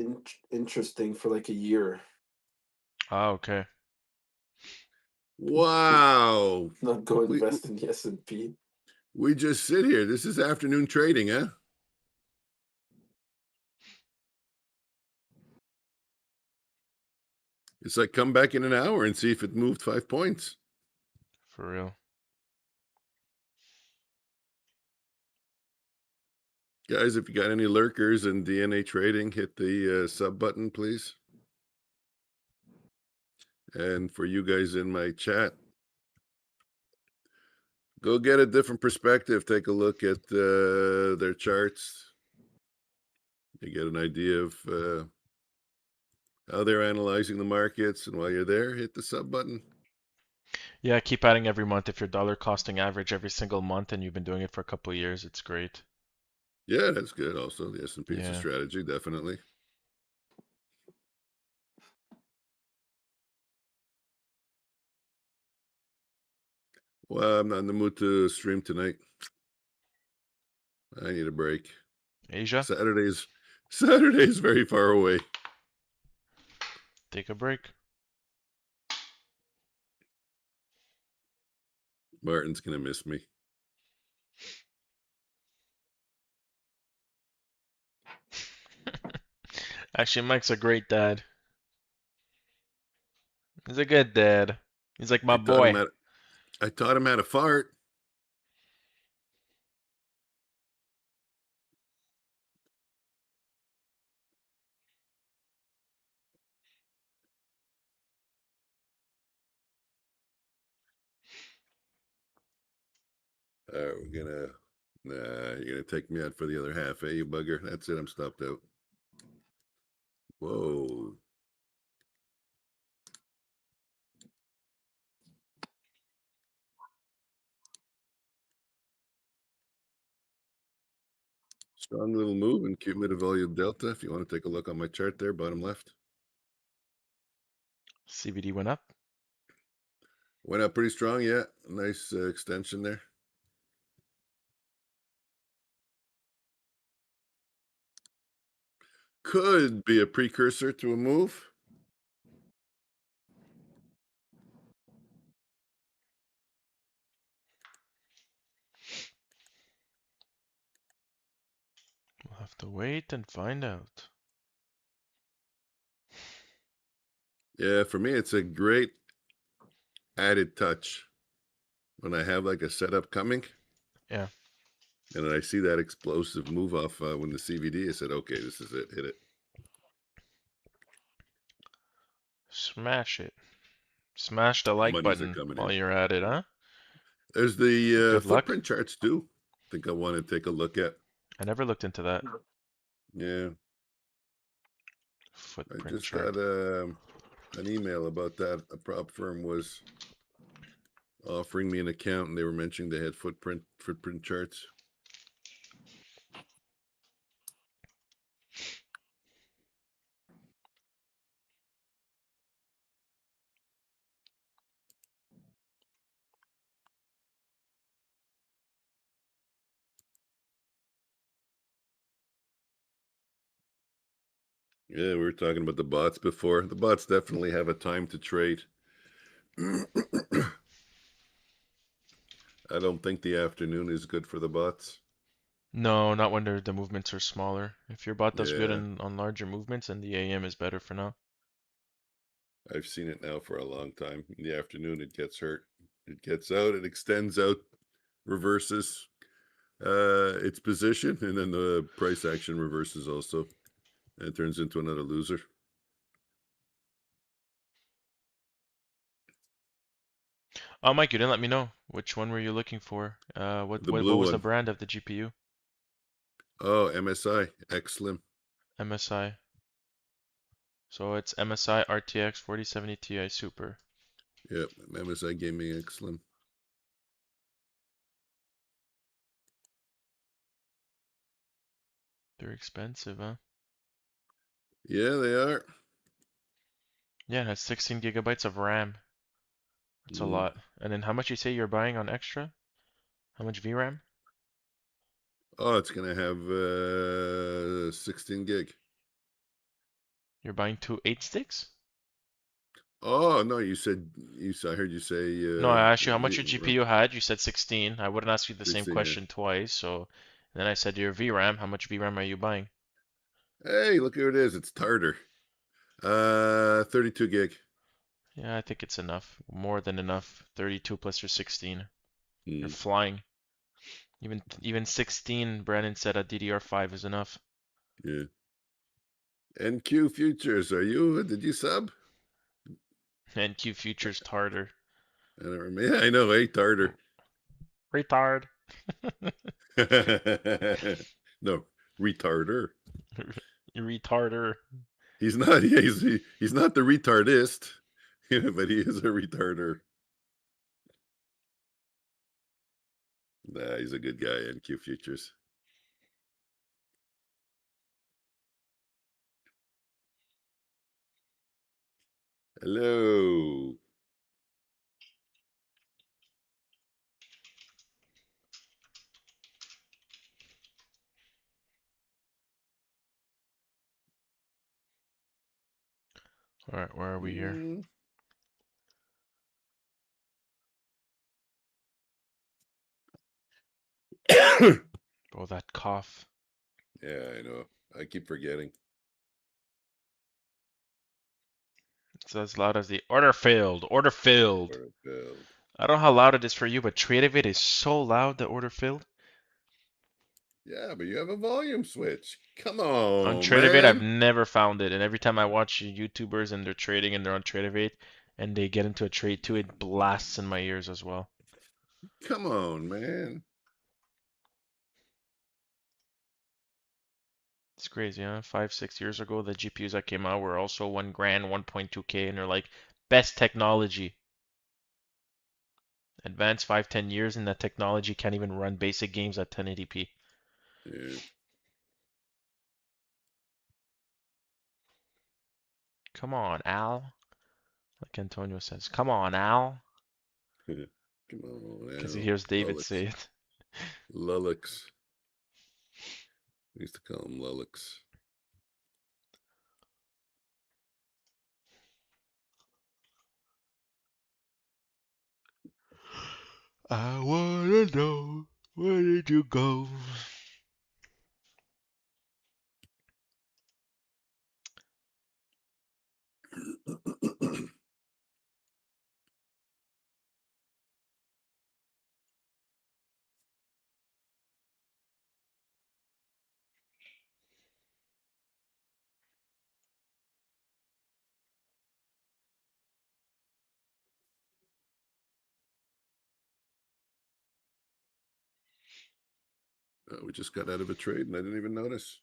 interesting for like a year. Ah, okay. Wow. Not go We invest in the S&P. we just sit here. This is afternoon trading, huh? It's like come back in an hour and see if it moved 5 points. For real. Guys, if you got any lurkers in DNA trading, hit the sub button, please. And for you guys in my chat, go get a different perspective. Take a look at their charts. You get an idea of how they're analyzing the markets. And while you're there, hit the sub button. Yeah, keep adding every month. If you're dollar costing average every single month and you've been doing it for a couple of years, it's great. Yeah, that's good. Also, the S&P is a Yeah. strategy, definitely. Well, I'm not in the mood to stream tonight. I need a break. Asia, Saturday's very far away. take a break. Martin's gonna miss me. Actually, Mike's a great dad. He's a good dad. He's like my boy. I taught him how to fart. Nah, you're gonna take me out for the other half, you bugger. That's it, I'm stopped out. Whoa. Strong little move in cumulative value delta. If you want to take a look on my chart there, bottom left. CBD went up. Went up pretty strong, yeah. Nice extension there. Could be a precursor to a move. We'll have to wait and find out. Yeah, for me, it's a great added touch when I have like a setup coming. Yeah. And then I see that explosive move off when the CVD, I said, okay, this is it. Hit it. Smash it. Smash the like Monies are button coming while in. you're at it, huh? There's the Good luck. footprint charts too. I think I want to take a look at. I never looked into that. Yeah, I Footprint just got chart. an email about that. A prop firm was offering me an account, and they were mentioning they had footprint charts. Yeah, we were talking about the bots before. The bots definitely have a time to trade. I don't think the afternoon is good for the bots. No, not when the movements are smaller. If your bot does good Yeah, on larger movements, then the AM is better for now. I've seen it now for a long time. In the afternoon, it gets hurt. It gets out, it extends out, reverses its position, and then the price action reverses also. And it turns into another loser. Oh, Mike, you didn't let me know. Which one were you looking for? What The what blue what was the one. brand of the GPU? Oh, MSI, X Slim. MSI. So it's MSI RTX 4070 Ti Super. Yep, MSI Gaming X Slim. They're expensive, huh? Yeah, they are. Yeah, it has 16 gigabytes of RAM. That's a Mm. lot. And then how much you say you're buying on extra? How much VRAM? Oh, it's gonna have 16 gig. You're buying two 8 sticks? Oh no, you said I heard you say No, I asked you how much your GPU had. You said 16. I wouldn't ask you the same 16. Yeah. question twice. So then I said your VRAM. How much VRAM are you buying? Hey, look who it is. It's Tartar. 32 gig. Yeah, I think it's enough. More than enough. 32 plus your 16. You're Mm. flying. Even 16, Brandon said a DDR5 is enough. Yeah. NQ Futures. Did you sub? NQ Futures Tartar. I don't remember. Yeah, I know. Hey, Tartar. Retard. No, retarder. Retarder. He's not. He's not the retardist, but he is a retarder. Nah, he's a good guy. NQ Futures. Hello. Alright, where are we here? Mm. Oh, that cough. Yeah, I know. I keep forgetting. It's as loud as the order failed. Order failed. Where it failed. I don't know how loud it is for you, but Tradeovate is so loud the order failed. Yeah, but you have a volume switch. Come On on, Tradeovate, I've man. never found it, and every time I watch YouTubers and they're trading and they're on Tradeovate and they get into a trade too, it blasts in my ears as well. Come on, man. It's crazy, huh? 5, 6 years ago, the GPUs that came out were also 1 grand, 1.2K, and they're like best technology. Advanced 5, 10 years, and that technology can't even run basic games at 1080p. Yeah. Come on, Al. Like Antonio says, come on, Al. Come on, Because he Al. hears David Lullux. say it. Lullux. We used to call him Lullux. I wanna know, where did you go? We just got out of a trade and I didn't even notice.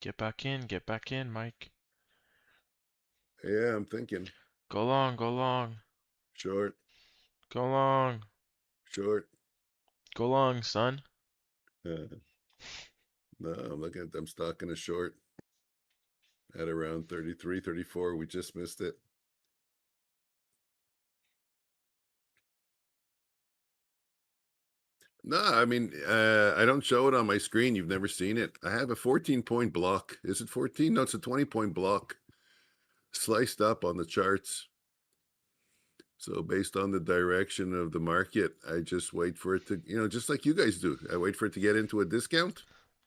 Get back in, Mike. Yeah, I'm thinking. Go long, go long, Short, go long, short. go long, son. No, I'm looking at them stock in a short at around 33, 34. We just missed it. No, I mean, I don't show it on my screen. You've never seen it. I have a 14-point block. Is it 14? No, it's a 20-point block sliced up on the charts. So based on the direction of the market, I just wait for it to, just like you guys do. I wait for it to get into a discount.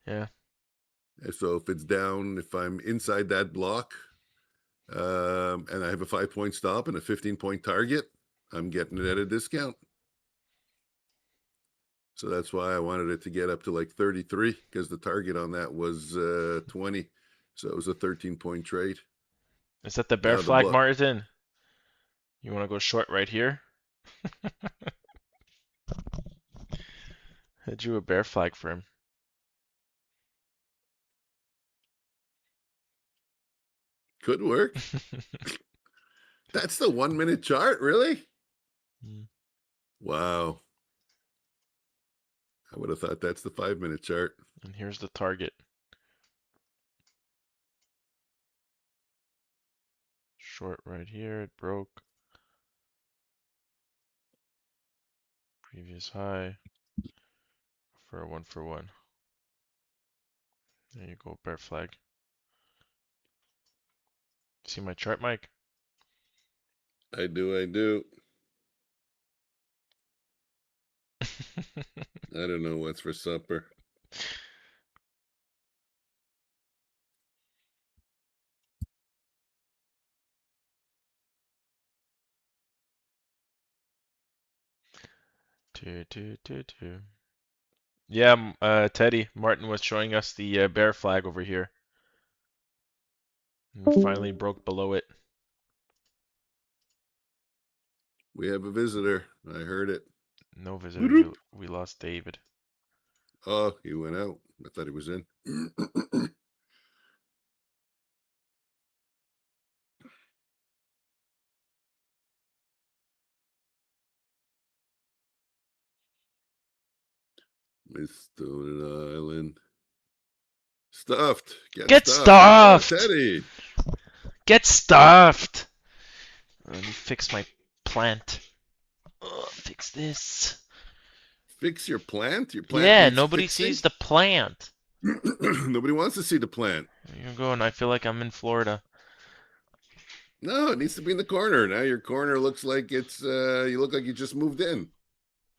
Yeah. And so if it's down, if I'm inside that block, and I have a 5-point stop and a 15-point target, I'm getting it at a discount. So that's why I wanted it to get up to like 33 because the target on that was 20. So it was a 13-point trade. Is that the bear Now the flag, block. Martin? You want to go short right here? I drew a bear flag for him. Could work. That's the 1-minute chart, really? Wow. I would have thought that's the 5-minute chart. And here's the target. Short right here, it broke. Previous high for a 1-for-1. There you go, bear flag. See my chart, Mike? I do. I don't know what's for supper. Two. Yeah, Teddy, Martin was showing us the bear flag over here. And we finally broke below it. We have a visitor. I heard it. No visitor, we lost David. Oh, he went out. I thought he was in. Miss Stone Island. Stuffed. Get stuffed. stuffed! Yeah, Teddy. Get stuffed! Let me fix my plant. Fix this. Fix your plant? Your plant Yeah, needs nobody fixing? sees the plant. Nobody wants to see the plant. You go, and I feel like I'm in Florida. No, it needs to be in the corner. Now your corner looks like it's, you look like you just moved in.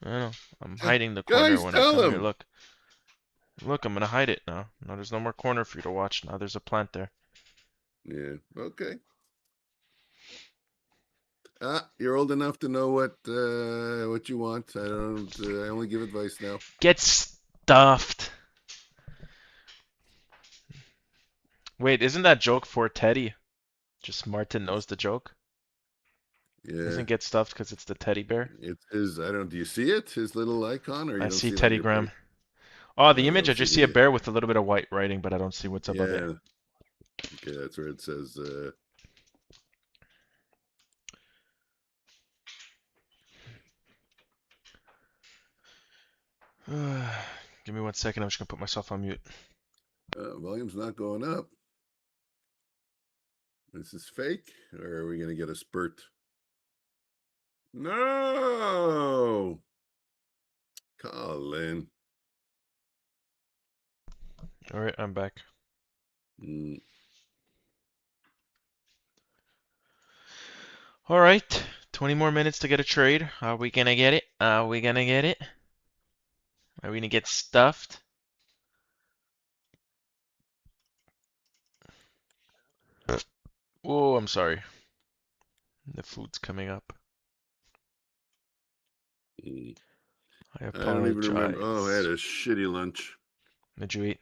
I know. I'm hiding the corner Guys, when I tell come here. him. Look. Look, I'm gonna hide it now. No, there's no more corner for you to watch. Now there's a plant there. Yeah, okay. You're old enough to know what you want. I don't. I only give advice now. Get stuffed. Wait, isn't that joke for Teddy? Just Martin knows the joke. Yeah. Doesn't get stuffed because it's the teddy bear. It's his. I don't. Do you see it? His little icon, or you I don't see it on Teddy your Graham. page? Oh, the You image. don't I just see see a the- bear with a little bit of white writing, but I don't see what's above it. Okay, that's where it says. Give me 1 second. I'm just gonna put myself on mute. Volume's not going up. This is fake, or are we going to get a spurt? No! Colin. All right, I'm back. Mm, All right, 20 more minutes to get a trade. Are we gonna get it? Are we gonna get it? Are we gonna get stuffed? Oh, I'm sorry. The food's coming up. mm. I I don't even remember. Oh, I had apologize. a shitty lunch. Did you eat?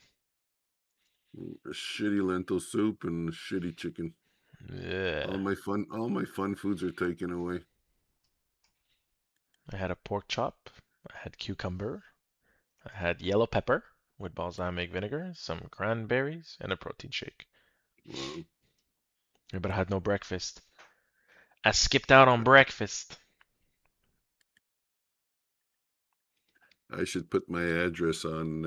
A shitty lentil soup and a shitty chicken. Yeah. All my fun foods are taken away. I had a pork chop. I had cucumber. I had yellow pepper with balsamic vinegar, some cranberries, and a protein shake. Wow. Yeah, but I had no breakfast. I skipped out on breakfast. I should put my address on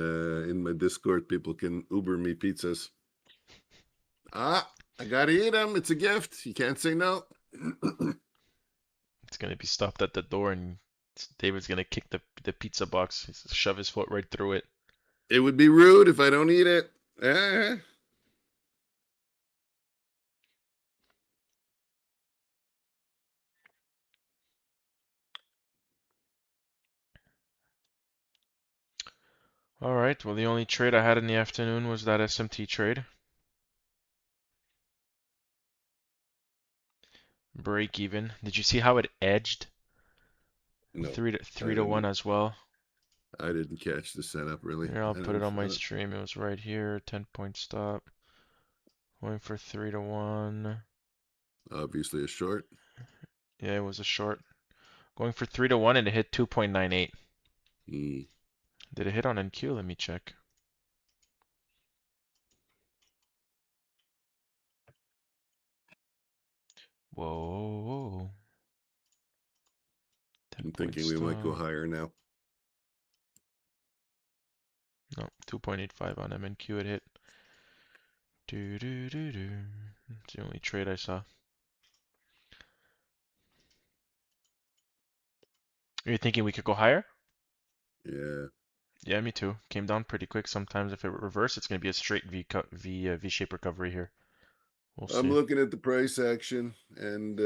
in my Discord. People can Uber me pizzas. Ah, I gotta eat them. It's a gift. You can't say no. It's gonna be stopped at the door, and David's gonna kick the pizza box, shove his foot right through it. It would be rude if I don't eat it. Eh. All right. Well, the only trade I had in the afternoon was that SMT trade. Break even. Did you see how it edged? No, Three I to one didn't. as well. I didn't catch the setup really. Here, I'll I put it don't. on my stream. It was right here. 10-point stop. Going for 3 to 1. Obviously a short. Yeah, it was a short. Going for 3 to 1, and it hit 2.98. Mm. Did it hit on NQ? Let me check. Whoa. I'm 10-point thinking we might go stop. higher now. No, 2.85 on MNQ it hit. Do do do do. It's the only trade I saw. Are you thinking we could go higher? Yeah. Yeah, me too. Came down pretty quick. Sometimes if it reverse, it's gonna be a straight V-shape recovery here. We'll I'm see. looking at the price action, and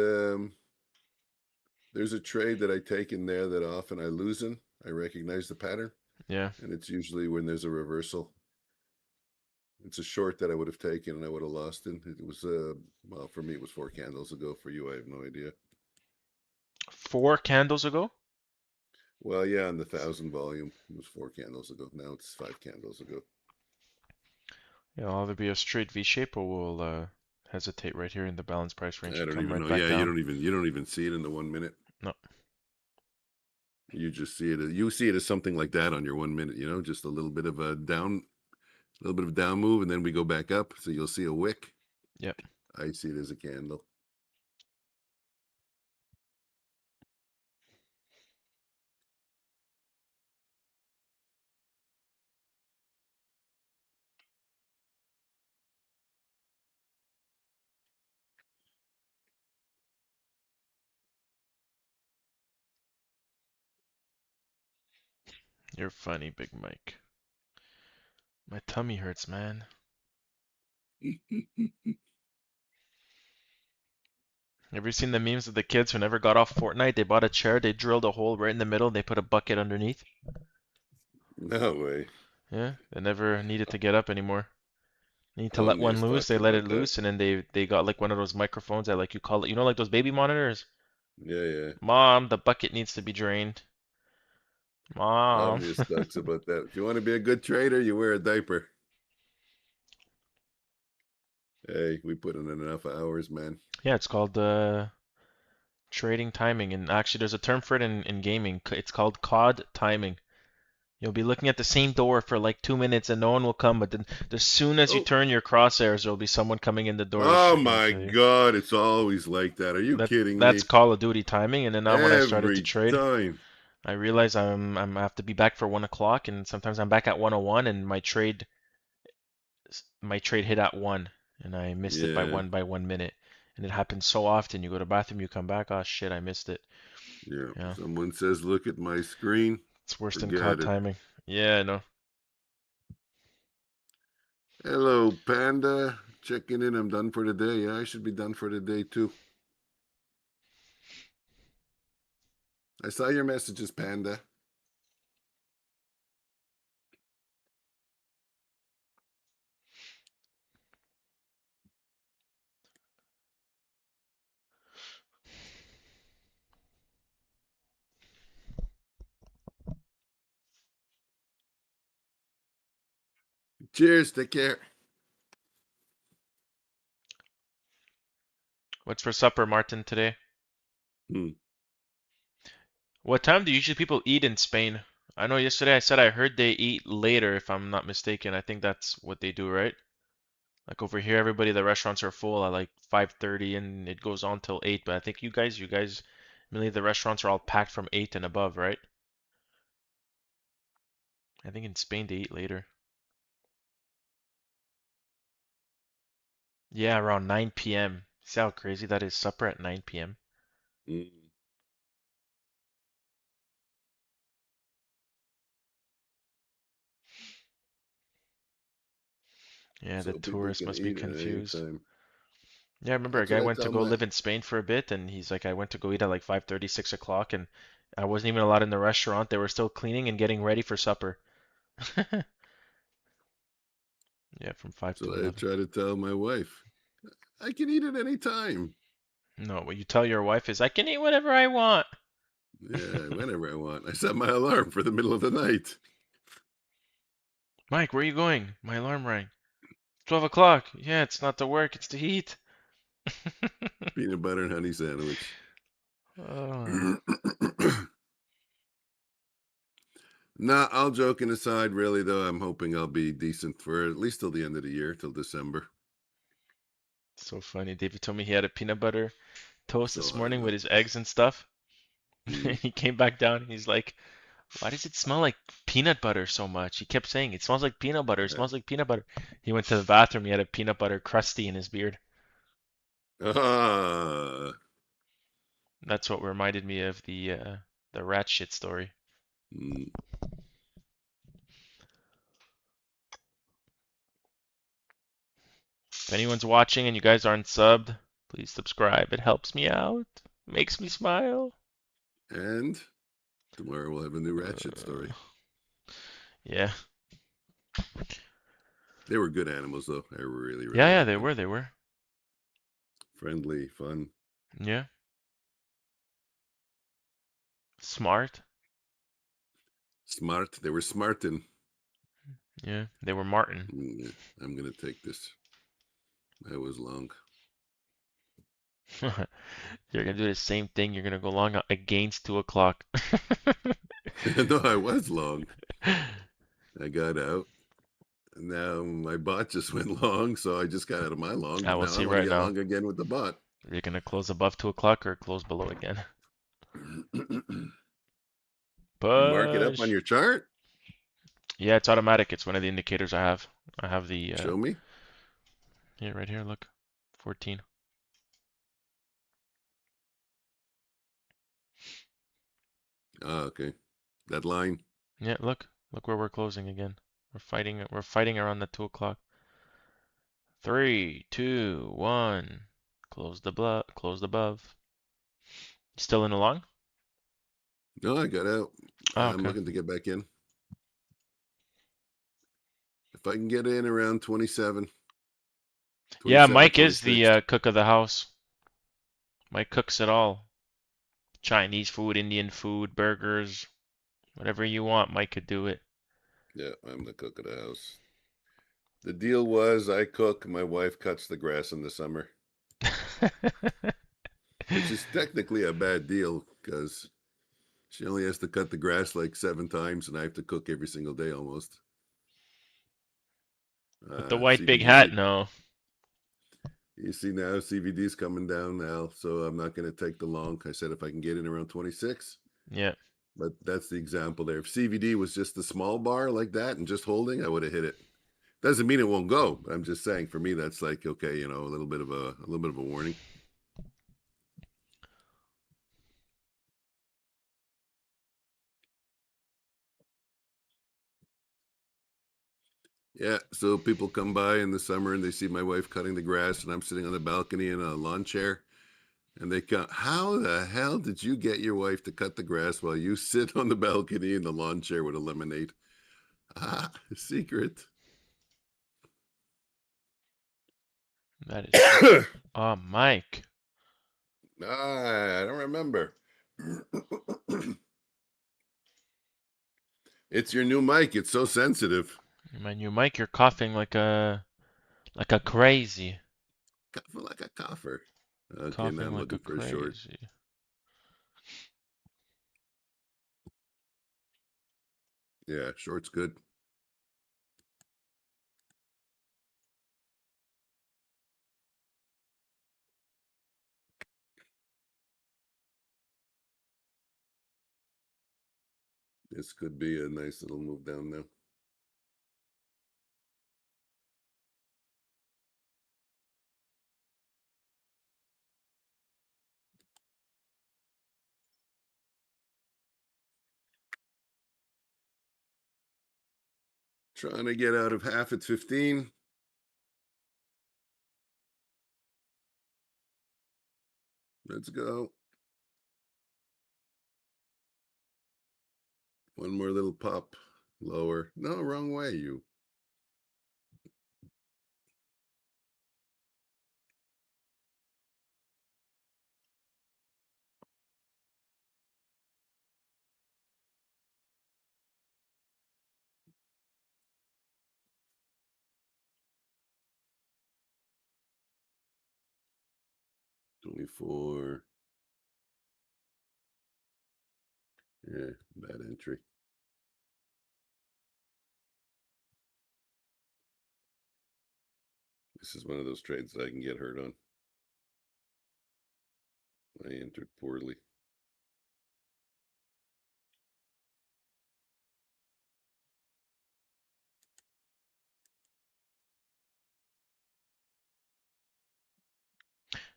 there's a trade that I take in there that often I lose in. I recognize the pattern, Yeah. and it's usually when there's a reversal. It's a short that I would have taken and I would have lost in. It was well, for me it was 4 candles ago. For you, I have no idea. 4 candles ago? Well, yeah, on the 1,000 volume, it was 4 candles ago. Now it's 5 candles ago. Yeah, it'll either be a straight V-shape or we'll hesitate right here in the balance price range I and don't come even right know. back Yeah, down. you don't even see it in the 1 minute. No. You just see it. You see it as something like that on your 1 minute. You know, just a little bit of a down move, and then we go back up. So you'll see a wick. Yep. I see it as a candle. You're funny, Big Mike. My tummy hurts, man. Ever seen the memes of the kids who never got off Fortnite? They bought a chair, they drilled a hole right in the middle, and they put a bucket underneath. No way. Yeah, they never needed to get up anymore. Need to Oh, let one Near's loose, talked they let it about that. loose, and then they got like one of those microphones that like you call it, you know, like those baby monitors? Yeah, yeah. Mom, the bucket needs to be drained. Mom. Obvious talks about that. If you want to be a good trader, you wear a diaper. Hey, we put in enough hours, man. Yeah, it's called trading timing, and actually there's a term for it in gaming. It's called COD timing. You'll be looking at the same door for like 2 minutes and no one will come, but then as soon as you Oh, turn your crosshairs, there'll be someone coming in the door to oh gonna my kill you. God! It's always like that. Are you kidding That's me? Call of Duty timing, and then now when I started to Every trade, time. I realize I have to be back for 1 o'clock, and sometimes I'm back at 1:01, and my trade hit at 1, and I missed it by Yeah, one minute. And it happens so often. You go to bathroom, you come back, oh shit, I missed it. yeah. Yeah, Someone says, look at my screen. it's worse than Forget COD it. timing. Yeah, I know. Hello, Panda. Checking in. I'm done for the day. Yeah, I should be done for the day too. I saw your messages, Panda. Cheers. Take care. What's for supper, Martin, today? Hmm. What time do usually people eat in Spain? I know yesterday I said I heard they eat later, if I'm not mistaken. I think that's what they do, right? Like over here, everybody, the restaurants are full at like 5:30 and it goes on till 8. But I think you guys, mainly the restaurants are all packed from 8 and above, right? I think in Spain they eat later. Yeah, around 9 p.m. See how crazy that is? Supper at 9 p.m. Mm. Yeah, the So people tourists can must be eat at any confused. time. Yeah, I remember a That's guy what I went to tell go my. live in Spain for a bit, and he's like, I went to go eat at like 5:30, 6 o'clock, and I wasn't even allowed in the restaurant. They were still cleaning and getting ready for supper. Yeah, from 5 to So I 11. try to tell my wife, I can eat at any time. No, what you tell your wife is, I can eat whatever I want. Yeah, whenever I want. I set my alarm for the middle of the night. Mike, where are you going? My alarm rang. 12 o'clock. Yeah, it's not to work, it's to eat. Peanut butter and honey sandwich. Oh, Nah, all joking aside, really though, I'm hoping I'll be decent for at least till the end of the year, till December. so funny. David told me he had a peanut butter toast So this hard morning with though. his eggs and stuff. Mm. He came back down and he's like, why does it smell like peanut butter so much? He kept saying, it smells like peanut butter, it smells like peanut butter. He went to the bathroom, he had a peanut butter crusty in his beard. Ah. That's what reminded me of the rat shit story. Mm. If anyone's watching and you guys aren't subbed, please subscribe. It helps me out, makes me smile. And tomorrow we'll have a new ratchet Uh, story. yeah. They were good animals though. I really, Yeah, really yeah, liked they them. were, they were. Friendly, fun, Yeah. Smart. smart. They were smarting. Yeah, they were Martin. Mm, I'm gonna take this. That was long. You're gonna do the same thing. You're gonna go long against 2 o'clock. No, I was long. I got out. Now my bot just went long, so I just got out of my long. I will Now I see want to right get now. long again with the bot. You're gonna close above 2 o'clock or close below again. You mark it up on Push. your chart? Yeah, it's automatic. It's one of the indicators I have. I have Show me. here, right here. Look, 14. Ah, okay. That line. Yeah, look where we're closing again. We're fighting around the 2 o'clock. 3, 2, 1. Closed above. Still in the long? No, I got out. Oh, I'm okay. looking to get back in. If I can get in around 27, Yeah, 27, Mike is the 26. cook of the house. Mike cooks it all. Chinese food, Indian food, burgers, whatever you want, Mike could do it. Yeah, I'm the cook of the house. The deal was I cook, my wife cuts the grass in the summer, which is technically a bad deal because she only has to cut the grass like 7 times and I have to cook every single day almost. With the white big hat, CBDC. no. You see now, CVD's coming down now, so I'm not going to take the long. I said if I can get in around 26, Yeah. But that's the example there. If CVD was just a small bar like that and just holding, I would have hit it. Doesn't mean it won't go. But I'm just saying, for me, that's like, okay, you know, a little bit of a warning. Yeah, so people come by in the summer and they see my wife cutting the grass, and I'm sitting on the balcony in a lawn chair, and they come, how the hell did you get your wife to cut the grass while you sit on the balcony in the lawn chair with a lemonade? Ah, secret. That is. Oh, Mike. I don't remember. It's your new mic. It's so sensitive. My new Mike, you're coughing like a crazy. Coughing like a cougher. Okay, now Coughing I'm like a looking for a short. crazy. Yeah, short's good. This could be a nice little move down now. Trying to get out of half at 15. Let's go. One more little pop. Lower. No, wrong way, you. $24. Yeah, bad entry. This is one of those trades that I can get hurt on. I entered poorly.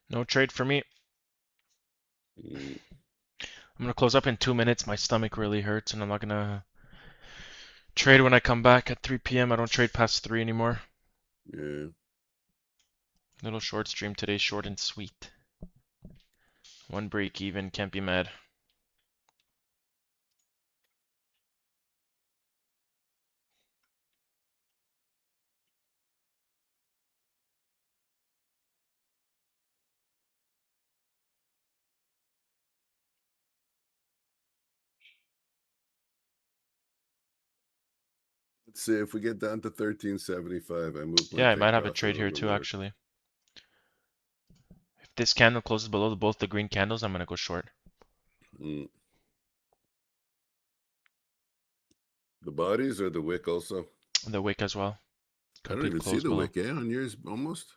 No trade for me. Mm, I'm gonna close up in 2 minutes. My stomach really hurts, and I'm not gonna trade when I come back at 3 p.m. I don't trade past 3 anymore. yeah. Little short stream today, short and sweet. One break even, can't be mad. Let's see if we get down to 1375. I move my Yeah, I might take have a profit trade here over too, lower. actually. If this candle closes below both the green candles, I'm gonna go short. Mm. The bodies or the wick also? The wick as well. I don't Complete even see close the below. wick, on yours almost.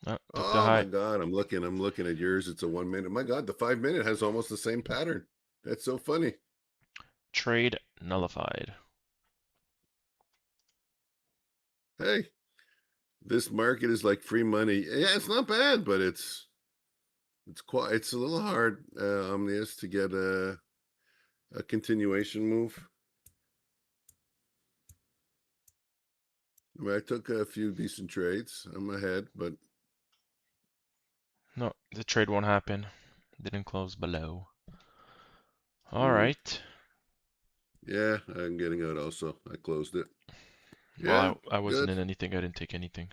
Oh, took the Oh my high. God, I'm looking at yours. It's a 1 minute. My God, the 5 minute has almost the same pattern. That's so funny. Trade nullified. Hey, this market is like free money. Yeah, it's not bad, but it's a little hard, Omnius, to get a continuation move. I mean, I took a few decent trades. I'm ahead, but No, the trade won't happen. Didn't close below. All mm, right. yeah, I'm getting out also. I closed it. Yeah, Well, I wasn't good. in anything. I didn't take anything.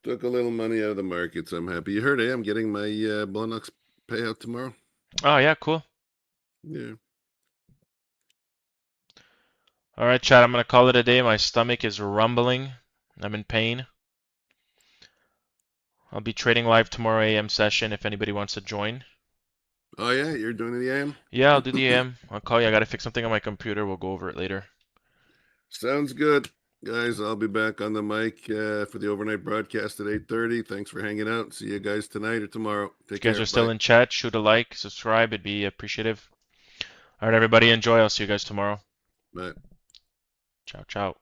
Took a little money out of the markets. I'm happy. You heard, I'm getting my Blonox payout tomorrow. Oh, yeah, cool. Yeah. All right, chat. I'm gonna call it a day. My stomach is rumbling. I'm in pain. I'll be trading live tomorrow AM session if anybody wants to join. Oh yeah, you're doing the AM? Yeah, I'll do the AM. I'll call you. I gotta fix something on my computer. We'll go over it later. Sounds good. Guys, I'll be back on the mic for the overnight broadcast at 8:30. Thanks for hanging out. See you guys tonight or tomorrow. If you Take guys care. are still Bye. in chat, shoot a like, subscribe. It'd be appreciative. All right, everybody, enjoy. I'll see you guys tomorrow. But Ciao, ciao.